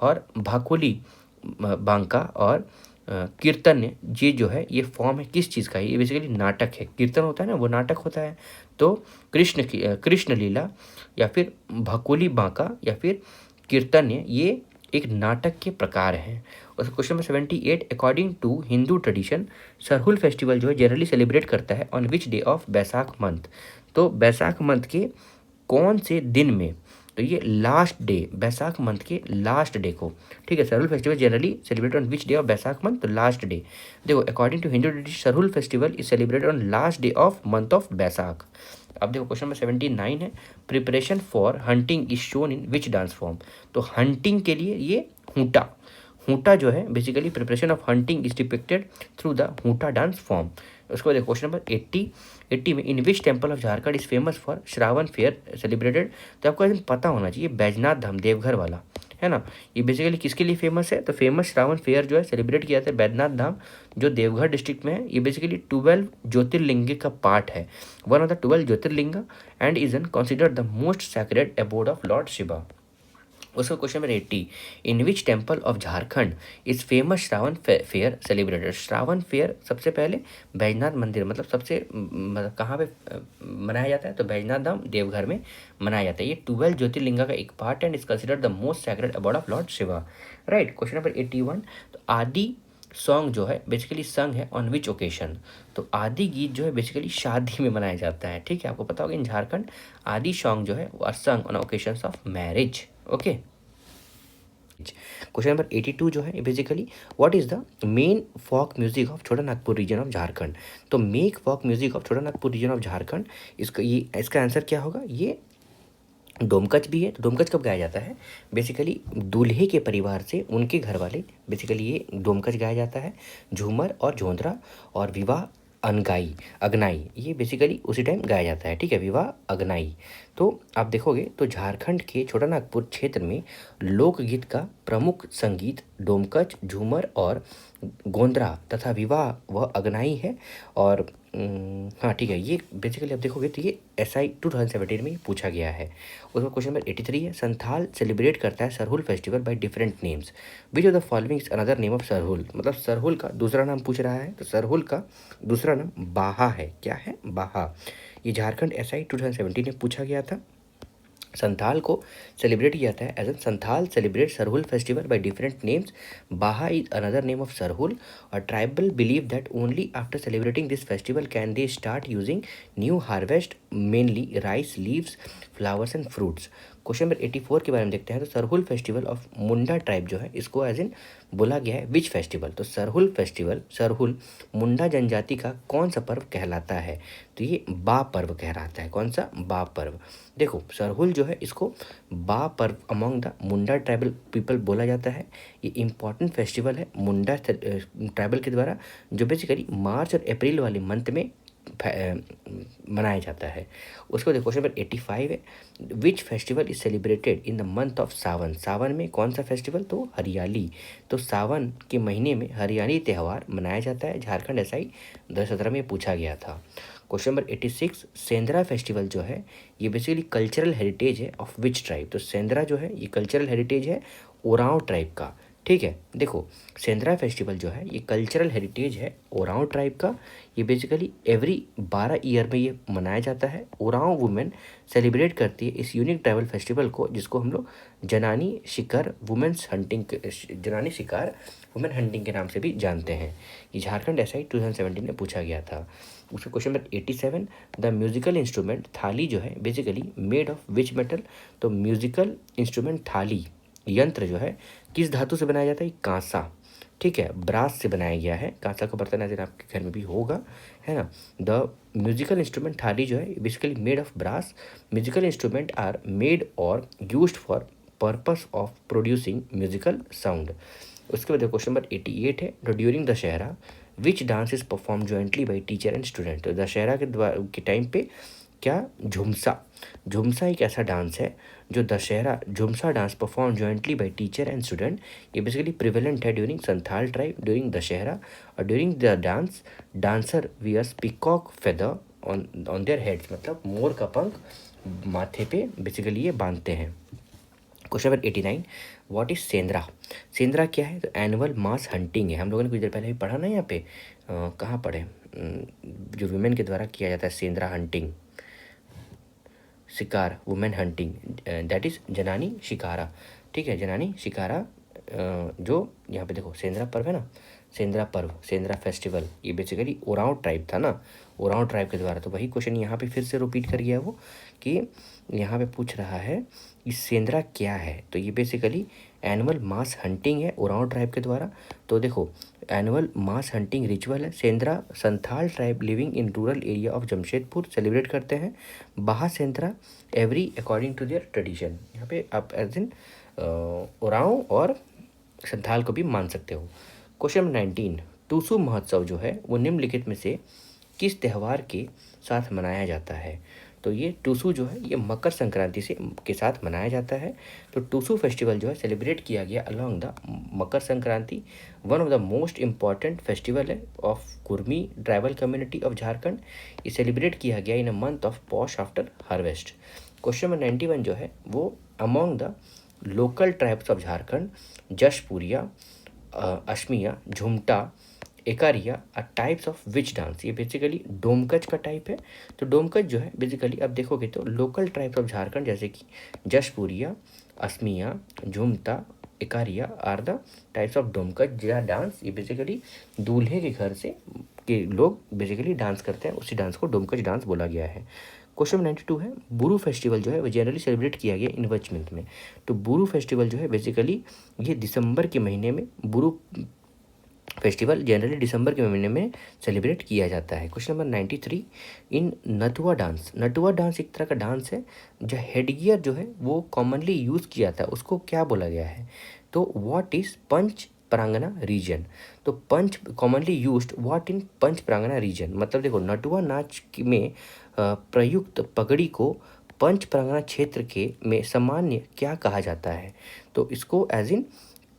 A: और भाकुली बांका और कीर्तन ये जो है ये फॉर्म है किस चीज़ का? ये बेसिकली नाटक है। कीर्तन होता है ना, वो नाटक होता है। तो कृष्ण लीला या फिर भकुली बांका या फिर कीर्तन्य ये एक नाटक के प्रकार हैं। और question number 78, according to Hindu tradition Sarhul festival जो है जनरली सेलिब्रेट करता है on which day of Baisakh month? तो बैसाख मंथ के कौन से दिन में? तो ये लास्ट डे, बैसाख मंथ के लास्ट डे को, ठीक है। Sarhul festival generally celebrate on which day of Baisakh month? तो लास्ट डे। देखो according to Hindu tradition Sarhul festival is celebrated on last day of month of Baisakh. अब देखो क्वेश्चन नंबर 79 है, preparation for hunting is shown in which dance form? तो hunting के लिए ये हूटा जो है basically preparation of hunting is depicted through the Huta dance form. उसके बाद क्वेश्चन नंबर 80 में in which temple of Jharkhand is famous for Shravan fair celebrated? तो आपको एकदम पता होना चाहिए, बैजनाथ धाम देवघर वाला है ना। ये बेसिकली किसके लिए फेमस है? तो फेमस श्रावण फेयर जो है सेलिब्रेट किया जाता है बैजनाथ धाम जो देवघर डिस्ट्रिक्ट में है। ये बेसिकली 12 ज्योतिर्लिंग का पार्ट है, one of the 12 Jyotirlinga and is an considered the most sacred abode of Lord Shiva. उसका question number 80, in which temple of Jharkhand is famous Shravan fair celebrated? Shravan fair सबसे पहले बैजनाथ मंदिर मतलब सबसे मतलब कहाँ पे मनाया जाता है? तो बैजनाथ धाम देवघर में मनाया जाता है। ये 12 ज्योतिर्लिंगा का एक part and is considered the most sacred abode of Lord Shiva. Right. Question number 81, तो आदि सॉन्ग जो है बेसिकली संग है ऑन विच ओकेशन? तो आदि गीत जो है बेसिकली शादी में मनाया जाता है, ठीक है। आपको पता होगा इन झारखंड आदि सॉन्ग जो है वो are sung on occasions of marriage. Okay. Question number 82 जो है basically what is the main folk music of Chota Nagpur reason of Jharkhand? तो make folk music of Chota Nagpur reason of Jharkhand, इसका आंसर क्या होगा? ये डोमकच भी है। तो डोमकच कब गाया जाता है? बेसिकली दूल्हे के परिवार से उनके घर वाले बेसिकली ये डोमकच गाया जाता है। झूमर और झोंदरा और विवाह अगनाई ये बेसिकली उसी टाइम गाया जाता है, ठीक है। विवाह अगनाई। तो आप देखोगे तो झारखंड के छोटा नागपुर क्षेत्र में लोकगीत का प्रमुख संगीत डोमकच, झूमर और गोंदरा तथा विवाह व अगनाई है। और हाँ ठीक है, ये बेसिकली आप देखोगे तो ये SI 2017 में पूछा गया है। उसमें क्वेश्चन नंबर 83 है, संथाल सेलिब्रेट करता है Sarhul festival by different names, which of the following is another name of Sarhul? मतलब सरहुल का दूसरा नाम पूछ रहा है। तो सरहुल का दूसरा नाम बाहा है। क्या है? बाहा। ये झारखंड SI 2017 में पूछा गया था। संथाल को सेलिब्रेट किया जाता है as an Santhal celebrate Sarhul festival by different names. Baha is another name of Sarhul. और tribal believe that only after celebrating this festival can they start using new harvest mainly rice leaves flowers and fruits. Question number 84 के बारे में देखते हैं। तो Sarhul festival of Munda tribe जो है इसको एज इन बोला गया है विच फेस्टिवल? तो सरहुल मुंडा जनजाति का कौन सा पर्व कहलाता है? तो ये बा पर्व कहलाता है। कौन सा? बा पर्व। देखो सरहुल जो है इसको बा पर्व among the Munda tribal people बोला जाता है। ये इम्पॉर्टेंट फेस्टिवल है मुंडा ट्राइबल के द्वारा जो बेसिकली मार्च और अप्रैल वाले मंथ में मनाया जाता है। उसके बाद क्वेश्चन नंबर 85 है, which festival is celebrated in the month of Sawan? Sawan में कौन सा फेस्टिवल? तो हरियाली। तो सावन के महीने में हरियाली त्यौहार मनाया जाता है। झारखंड SI 2017 में पूछा गया था। क्वेश्चन नंबर 86, सेंद्रा फेस्टिवल जो है ये बेसिकली कल्चरल हेरिटेज है ऑफ विच ट्राइब? तो सेंद्रा जो है ये कल्चरल हेरिटेज है ओरांव ट्राइब का, ठीक है। देखो सेंद्रा फेस्टिवल जो है ये कल्चरल हेरिटेज है ओरांव ट्राइब का। ये बेसिकली एवरी 12 ईयर में ये मनाया जाता है। ओरांव वुमेन सेलिब्रेट करती है इस यूनिक ट्राइबल फेस्टिवल को जिसको हम लोग जनानी शिकार वुमेन हंटिंग के नाम से भी जानते हैं। ये झारखंड SI 2017 में पूछा गया था। उसका question number 87, the musical instrument थाली जो है basically made of which metal? तो म्यूजिकल इंस्ट्रूमेंट थाली यंत्र जो है किस धातु से बनाया जाता है? कांसा, ठीक है, ब्रास से बनाया गया है। कांसा का बर्तन ऐसे आपके घर में भी होगा, है ना। द म्यूजिकल इंस्ट्रूमेंट थाली जो है basically made of brass. Musical instrument are made और used for purpose of producing musical sound. उसके बाद क्वेश्चन नंबर 88 है, during Dussehra which dance is perform jointly by teacher and student. तो दशहरा के टाइम पे क्या झुमसा एक ऐसा डांस है जो Dussehra Jhumsa dance perform jointly by teacher and student. ये बेसिकली प्रिवेलेंट है during Santhal tribe during Dussehra. और during the dance dancer wears peacock feather on their heads, मतलब मोर का पंख माथे पे बेसिकली ये बांधते हैं। Question number 89, what is Shendra. Shendra क्या है? तो एनुअल मास हंटिंग है। हम लोगों ने कुछ देर पहले भी पढ़ा ना यहाँ पे, कहाँ पढ़े, जो वुमेन के द्वारा किया जाता है सेंद्रा हंटिंग, शिकार, वुमेन हंटिंग, दैट इज जनानी शिकारा। ठीक है, जनानी शिकारा। जो यहाँ पे देखो सेंद्रा पर्व है ना, सेंद्रा पर्व, सेंद्रा फेस्टिवल, ये बेसिकली ओरांव ट्राइब था ना, ओरांव ट्राइब के द्वारा। तो वही क्वेश्चन यहाँ पे फिर से रिपीट कर गया वो, कि यहाँ पे पूछ रहा है कि सेंद्रा क्या है। तो ये बेसिकली एनुअल मास हंटिंग है ओरांव ट्राइब के द्वारा। तो देखो एनुअल मास हंटिंग रिचुअल है। Sendra Santhal tribe living in rural area of Jamshedpur celebrate करते हैं। Baha Sendra every according to their tradition. यहाँ पे आप एज इन ओरांव और संथाल को भी मान सकते हो। क्वेश्चन 19, टूसू महोत्सव जो है वो निम्नलिखित में से किस त्यौहार के साथ मनाया जाता है। तो ये टूसू जो है ये मकर संक्रांति से के साथ मनाया जाता है। तो टूसू फेस्टिवल जो है सेलिब्रेट किया गया along the Makar Sankranti. One of the most important festival है of Kurmi tribal community of Jharkhand. ये सेलिब्रेट किया गया in a month of Poush after harvest. Question number 91 जो है वो among the local tribes of Jharkhand Jashpuria, Ashmiya, Jhumta, Ekaria are types of which dance. ये बेसिकली डोमकच का टाइप है। तो डोमकच जो है बेसिकली आप देखोगे तो लोकल ट्राइब्स ऑफ झारखंड जैसे कि Jashpuria, Assamiya, Jhumta, Ekaria are the types of Domkach dance. ये बेसिकली दूल्हे के घर से के लोग बेसिकली डांस करते हैं, उसी डांस को डोमकच डांस बोला गया है। क्वेश्चन 92 है, बुरू फेस्टिवल जो है वो जनरली सेलिब्रेट किया गया इन विच मंथ में। तो बुरू फेस्टिवल जो है बेसिकली ये दिसंबर के महीने में, बुरू फेस्टिवल जनरली दिसंबर के महीने में सेलिब्रेट किया जाता है। क्वेश्चन नंबर 93, इन नटुआ डांस। नटुआ डांस एक तरह का डांस है जो हेडगियर जो है वो कॉमनली यूज़ किया जाता है, उसको क्या बोला गया है। तो what is Panch Pargana region. तो Panch commonly used what in Panch Pargana region, मतलब देखो नटुआ नाच में प्रयुक्त पगड़ी को पंच प्रांगना क्षेत्र के में सामान्य क्या कहा जाता है। तो इसको एज इन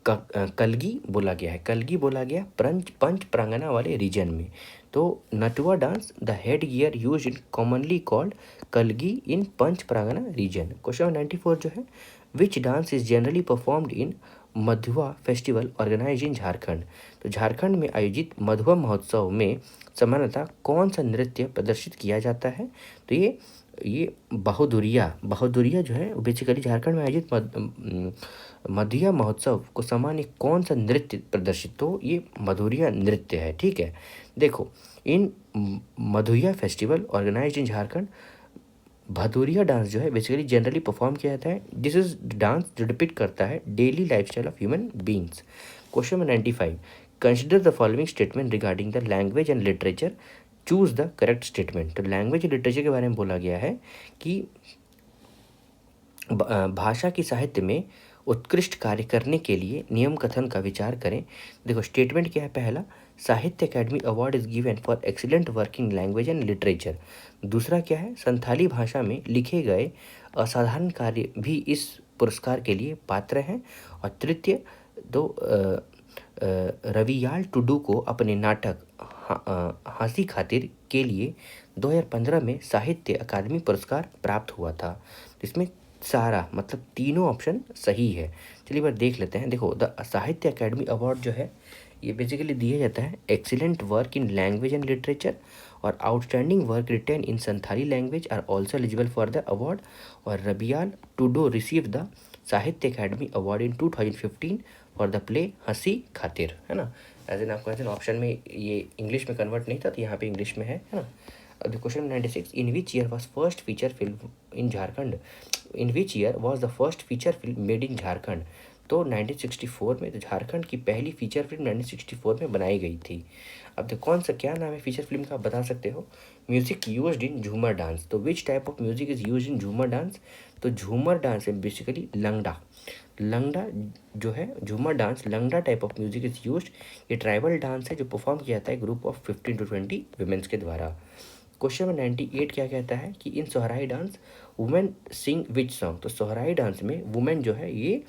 A: कलगी बोला गया है, कलगी बोला गया पंच प्रांगना वाले रीजन में। तो Natua dance the head gear use in commonly called Kalgi in Panch Pargana region. Question 94 जो है, which dance is generally performed in Madhua festival organize in Jharkhand. तो झारखंड में आयोजित मधुआ महोत्सव में सामान्यतः कौन सा नृत्य प्रदर्शित किया जाता है। तो ये बहुदुरिया जो है बेसिकली झारखंड में आयोजित मधुया महोत्सव को सामान्य कौन सा नृत्य प्रदर्शित, तो ये मधुरिया नृत्य है। ठीक है, देखो इन मधुया फेस्टिवल ऑर्गेनाइज्ड इन झारखंड भदौरिया डांस जो है बेसिकली जनरली परफॉर्म किया जाता है। दिस इज डांस जो डिपिक्ट करता है daily lifestyle of human beings. Question number 95, consider the following statement regarding the language and literature, choose the correct statement. तो लैंग्वेज एंड लिटरेचर के बारे में बोला गया है कि भाषा की साहित्य में उत्कृष्ट कार्य करने के लिए नियम कथन का विचार करें। देखो स्टेटमेंट क्या है, पहला साहित्य academy award is given for excellent working language and literature. दूसरा क्या है, संथाली भाषा में लिखे गए असाधारण कार्य भी इस पुरस्कार के लिए पात्र हैं। और तृतीय दो रवियाल टुडू को अपने नाटक हंसी खातिर के लिए 2015 में साहित्य अकादमी पुरस्कार प्राप्त हुआ था। इसमें सारा मतलब तीनों ऑप्शन सही है। चलिए बार देख लेते हैं। देखो द साहित्य अकेडमी अवार्ड जो है ये बेसिकली दिया जाता है excellent work in language and literature और outstanding work written in Santhali language are also eligible for the award. और Rabilal Tudu receive the Sahitya academy award in 2015 for the play Hansi Khatir, है ना। एज एन आपको एज एन ऑप्शन में ये इंग्लिश में convert नहीं था, तो यहाँ पे इंग्लिश में है ना। अब question 96, in which year was first feature film in Jharkhand. In which year was the first feature film made in Jharkhand. तो 1964 में, तो झारखंड की पहली फीचर फिल्म 1964 में बनाई गई थी। अब देखो कौन सा क्या नाम है फीचर फिल्म का, आप बता सकते हो। म्यूजिक यूज्ड इन झूमर डांस। तो which type of music is used in झूमर डांस। तो झूमर डांस में बेसिकली लंगड़ा लंगड़ा जो है झूमर डांस लंगड़ा type of music is used. ये ट्राइबल डांस है जो परफॉर्म किया जाता है ग्रुप ऑफ 15 to 20 वुमेन्स के द्वारा। क्वेश्चन नंबर 98 क्या कहता है कि in Sohrai dance women sing which song. तो सोहराई डांस में वुमेन जो है ये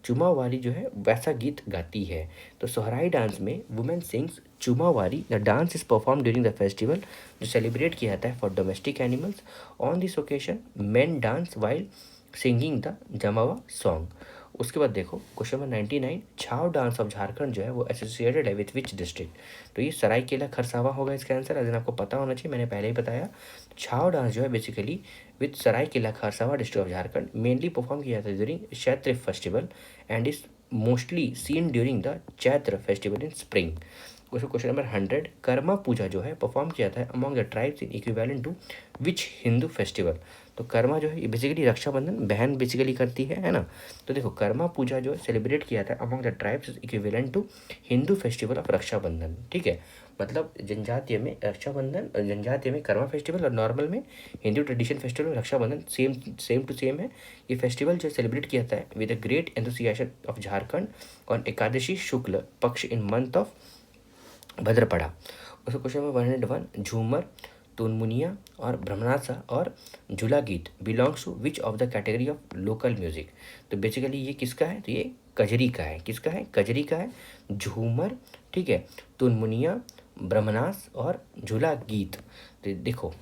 A: चुमावारी जो है वैसा गीत गाती है। तो सोहराई डांस में women sings Chumawari. The dance is perform during the festival जो सेलिब्रेट किया जाता है for domestic animals. On this occasion men dance while singing the Jamawa song. उसके बाद देखो क्वेश्चन नंबर 99 छाव डांस ऑफ झारखंड जो है वो एसोसिएटेड है विथ विच डिस्ट्रिक्ट। तो ये सरायकेला खरसावा होगा इसका आंसर, अगर आपको पता होना चाहिए, मैंने पहले ही बताया। छाव डांस जो है basically with Seraikela Kharsawan district of Jharkhand mainly perform किया जाता है during Chaitra festival and is mostly seen during the Chaitra festival in spring. उसको क्वेश्चन नंबर 100 कर्मा पूजा जो है परफॉर्म किया जाता है among the tribes in equivalent to which Hindu festival. तो कर्मा जो है ये बेसिकली रक्षाबंधन बहन बेसिकली करती है ना। तो देखो कर्मा पूजा जो है सेलिब्रेट किया जाता है among the tribes equivalent to Hindu festival of Rakshabandhan. ठीक है, मतलब जनजातीय में रक्षाबंधन, जनजातीय में कर्मा फेस्टिवल और नॉर्मल में Hindu tradition festival Rakshabandhan same to same है। ये फेस्टिवल जो सेलिब्रेट किया जाता है with a great enthusiasm of Jharkhand on Ekadashi Shukla Paksha in month of भद्रपड़ा। उसका क्वेश्चन नंबर 101 झूमर, तुनमुनिया और ब्रह्मनासा और झूला गीत belongs to which of the category of local music. तो बेसिकली ये किसका है, तो ये कजरी का है। किसका है, कजरी का है। झूमर, ठीक है, तुनमुनिया, ब्रह्मनास और झूला गीत। तो देखो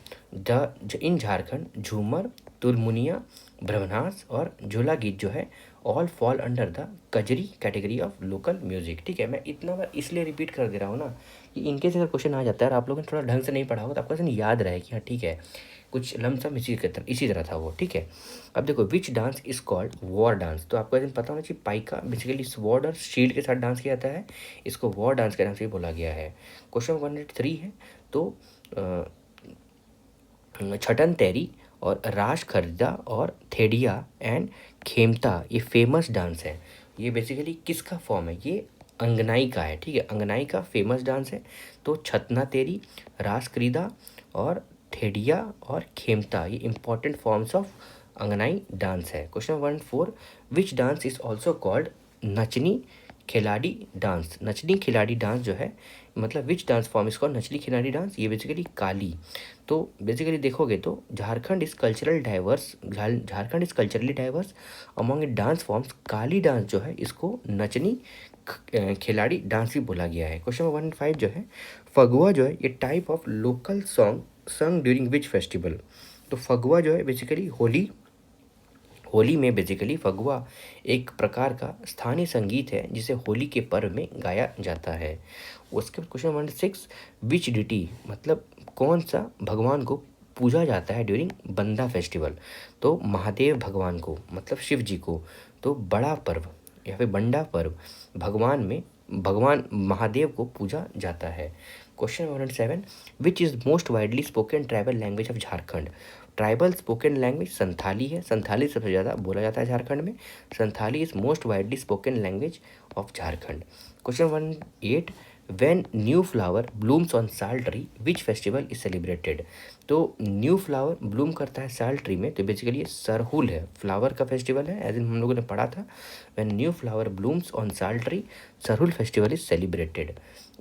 A: इन झारखंड झूमर, तुलमुनिया, ब्रह्मनास और झूला गीत जो है all fall under the Kajri category of local music. ठीक है, मैं इतना बार इसलिए रिपीट कर दे रहा हूँ ना कि इनके से अगर क्वेश्चन आ जाता है और आप लोगों ने थोड़ा ढंग से नहीं पढ़ा होगा तो आपको क्वेश्चन याद रहे कि हाँ ठीक है, कुछ लमसम इसी तरह था वो। ठीक है, अब देखो which dance is called war dance. तो आपको पता होना चाहिए पाइका बेसिकली स्वॉर्ड और शील्ड के साथ डांस किया जाता है, इसको वॉर डांस के नाम से बोला गया है। क्वेश्चन 103 है तो छटन तैरी और राज खरीदा और थेडिया एंड खेमता ये फेमस डांस है। ये बेसिकली किसका फॉर्म है, ये अंगनाई का है। ठीक है, अंगनाई का फेमस डांस है। तो छतना तेरी, रास क्रीदा और थेडिया और खेमता ये important forms of Angnai dance है। Question 114 which dance is also called Nachni Khiladi dance. नचनी Khiladi dance जो है मतलब विच डांस फॉर्म इसको नचनी खिलाड़ी डांस, ये बेसिकली काली। तो बेसिकली देखोगे तो Jharkhand is culturally diverse among dance forms. Kali dance जो है इसको नचनी खिलाड़ी डांस भी बोला गया है। क्वेश्चन 105 जो है फगुआ जो है ये टाइप ऑफ लोकल सॉन्ग संग ड्यूरिंग विच फेस्टिवल। तो फगुआ जो है बेसिकली होली में बेसिकली फगुआ एक प्रकार का स्थानीय संगीत है जिसे होली के पर्व में गाया जाता है। उसके क्वेश्चन 106 विच डिटी मतलब कौन सा भगवान को पूजा जाता है ड्यूरिंग बंदा फेस्टिवल। तो महादेव भगवान को मतलब शिव जी को। तो बड़ा पर्व या फिर बंडा पर्व भगवान महादेव को पूजा जाता है। Question 107 which is most widely spoken tribal language of Jharkhand. Tribal spoken language Santhali है। संथाली सबसे ज़्यादा बोला जाता है झारखंड में। Santhali is most widely spoken language of Jharkhand. Question 108 when new flower blooms on sal tree which festival is celebrated. तो न्यू फ्लावर ब्लूम करता है साल ट्री में तो बेसिकली ये सरहुल है, फ्लावर का फेस्टिवल है, एज इन हम लोगों ने पढ़ा था। When new flower blooms on sal tree Sarhul festival is celebrated.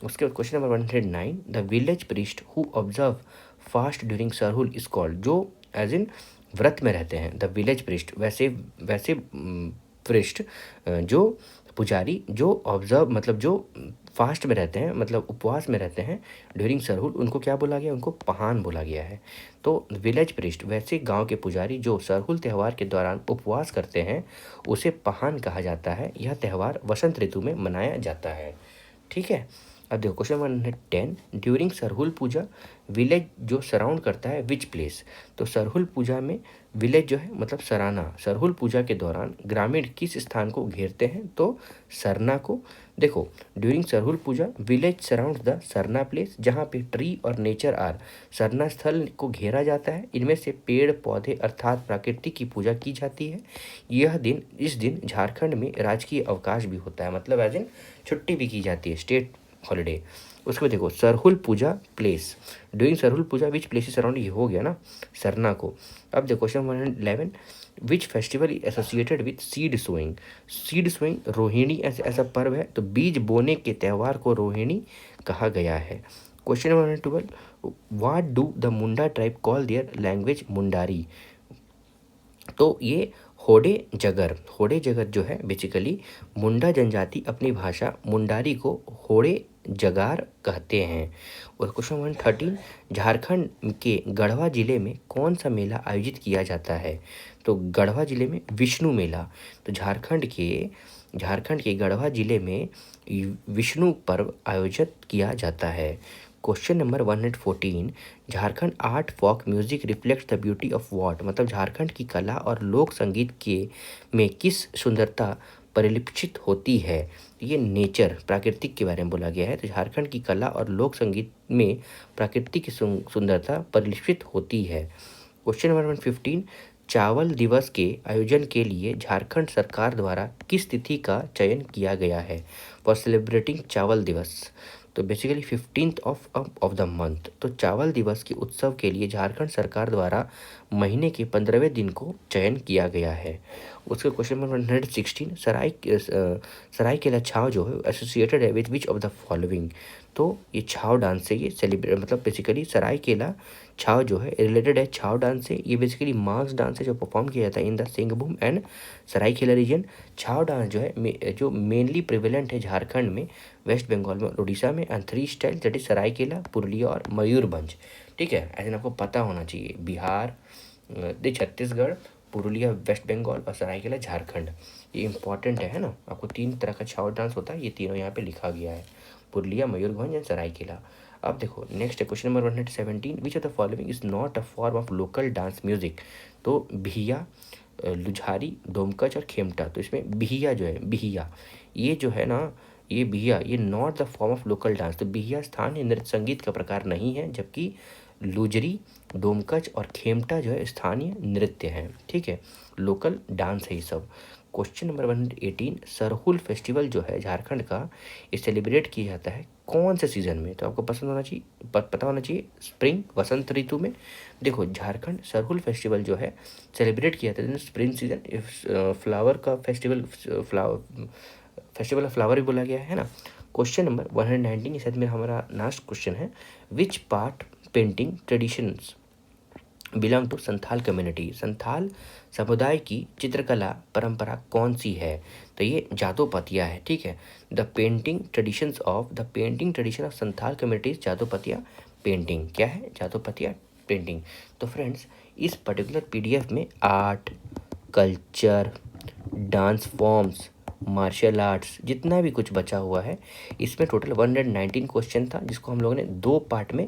A: उसके बाद question number 109 the village priest who observe fast during Sarhul is called. जो एज इन व्रत में रहते हैं द विलेज प्रीस्ट, वैसे प्रीस्ट जो पुजारी जो ऑब्जर्व मतलब जो फास्ट में रहते हैं मतलब उपवास में रहते हैं ड्यूरिंग सरहुल, उनको क्या बोला गया, उनको पहान बोला गया है। तो विलेज प्रीस्ट वैसे गांव के पुजारी जो सरहुल त्यौहार के दौरान उपवास करते हैं उसे पहान कहा जाता है। यह त्यौहार वसंत ऋतु में मनाया जाता है। ठीक है, अब देखो question 110 during Sarhul puja village जो सराउंड करता है विच प्लेस। तो सरहुल पूजा में विलेज जो है मतलब सराना, सरहुल पूजा के दौरान ग्रामीण किस स्थान को घेरते हैं तो सरना को। देखो during Sarhul puja village surround the Sarna place जहाँ पे ट्री और नेचर आर, सरना स्थल को घेरा जाता है। इनमें से पेड़ पौधे अर्थात प्रकृति की पूजा की जाती है। इस दिन झारखंड में राजकीय अवकाश भी होता है, मतलब एज इन छुट्टी भी की जाती है, स्टेट हॉलीडे। उसके बाद देखो Sarhul puja place, doing Sarhul puja which place is around, ये हो गया ना सरना को। अब देखो question 111, which festival is associated with seed sowing, seed sowing Rohini ऐसा पर्व है, तो बीज बोने के त्यौहार को रोहिणी कहा गया है। Question number 112, what do the Munda tribe call their language Mundari, तो ये होड़े जगर जो है बेसिकली मुंडा जनजाति अपनी भाषा मुंडारी को होड़े जगार कहते हैं। और क्वेश्चन 113, झारखंड के गढ़वा जिले में कौन सा मेला आयोजित किया जाता है, तो गढ़वा जिले में विष्णु मेला, तो झारखंड के गढ़वा जिले में विष्णु पर्व आयोजित किया जाता है। Question number 114, Jharkhand art folk music reflect the beauty of what, मतलब झारखंड की कला और लोक संगीत के में किस सुंदरता परिलक्षित होती है, ये नेचर प्राकृतिक के बारे में बोला गया है। तो झारखंड की कला और लोक संगीत में प्राकृतिक की सुंदरता परिलक्षित होती है। क्वेश्चन नंबर 115, चावल दिवस के आयोजन के लिए झारखंड सरकार द्वारा किस तिथि का चयन किया गया है फॉर सेलिब्रेटिंग चावल दिवस, तो basically 15th of the month, तो चावल दिवस के उत्सव के लिए झारखंड सरकार द्वारा महीने के 15वें दिन को चयन किया गया है। उसके क्वेश्चन नंबर 116, सरायकेला छाव जो है एसोसिएटेड है with which of the following, तो ये छाव डांस से ये सेलिब्रेट, मतलब बेसिकली सरायकेला छाव जो है रिलेटेड है छाव डांस से। ये बेसिकली मार्क्स डांस है जो परफॉर्म किया जाता है in the Singhbhum and Seraikela region. Chhau dance जो है जो मेनली प्रिवेलेंट है झारखंड में, वेस्ट बंगाल में, उड़ीसा में, and 3 style that is Seraikela, Purulia और मयूरभंज। ठीक है, ऐसे आपको पता होना चाहिए, बिहार, छत्तीसगढ़, पुरुलिया वेस्ट बंगाल और सरायकेला झारखंड, ये इंपॉर्टेंट है ना। आपको 3 तरह का छाव डांस होता है, ये तीनों यहाँ पे लिखा गया है, पुरुलिया, मयूरभंज एंड सरायकेला। अब देखो next question number 117, which of the following is not a form of local dance music, तो बिहिया, लुझारी, डोमकच और खेमटा, तो इसमें बिहिया जो है, बिहिया ये जो है ना, ये बिहिया ये not the form of local dance, तो बिहिया स्थानीय नृत्य संगीत का प्रकार नहीं है, जबकि लुजरी, डोमकच और खेमटा जो है स्थानीय नृत्य है। ठीक है, लोकल डांस है ये सब। क्वेश्चन नंबर 118, सरहुल फेस्टिवल जो है झारखंड का, ये सेलिब्रेट किया जाता है कौन से सीजन में, तो आपको पसंद होना चाहिए, पता होना चाहिए, स्प्रिंग वसंत ऋतु में। देखो झारखंड सरहुल फेस्टिवल जो है सेलिब्रेट किया जाता है स्प्रिंग सीजन, फ्लावर का फेस्टिवल, फेस्टिवल ऑफ फ्लावर भी बोला गया है ना। क्वेश्चन नंबर 119, शायद मेरा हमारा लास्ट क्वेश्चन है, which part painting traditions belong to Santhal community, Santhal समुदाय की चित्रकला परंपरा कौन सी है, तो ये जादोपतिया है। ठीक है, the painting tradition of Santhal communities Jadopatia painting, क्या है, जादोपतिया पेंटिंग। तो फ्रेंड्स इस पर्टिकुलर पीडीएफ में art, culture, dance forms, martial arts, जितना भी कुछ बचा हुआ है, इसमें टोटल 119 क्वेश्चन था, जिसको हम लोगों ने 2 पार्ट में,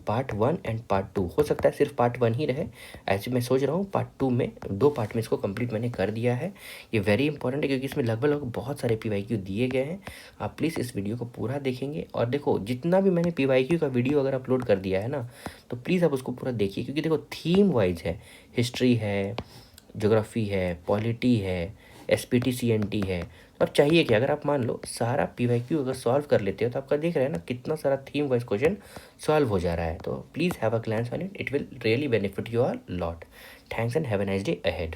A: पार्ट 1 एंड पार्ट 2, हो सकता है सिर्फ पार्ट 1 ही रहे, ऐसे मैं सोच रहा हूँ पार्ट 2 में, 2 पार्ट में इसको कंप्लीट मैंने कर दिया है। ये वेरी इंपॉर्टेंट है क्योंकि इसमें लगभग बहुत सारे पीवाईक्यू दिए गए हैं। आप प्लीज़ इस वीडियो को पूरा देखेंगे, और देखो जितना भी मैंने पीवाईक्यू का वीडियो अगर अपलोड कर दिया है ना, तो प्लीज़ आप उसको पूरा देखिए, क्योंकि देखो थीम वाइज है, हिस्ट्री है, ज्योग्राफी है, पॉलिटी है, एसपीटी सीएनटी है, और चाहिए कि अगर आप मान लो सारा पीवाईक्यू अगर सॉल्व कर लेते हो, तो आपका देख रहे हैं ना कितना सारा थीम वाइज क्वेश्चन सॉल्व हो जा रहा है। तो please have a glance on it, it will really benefit you a lot. Thanks and have a nice day ahead.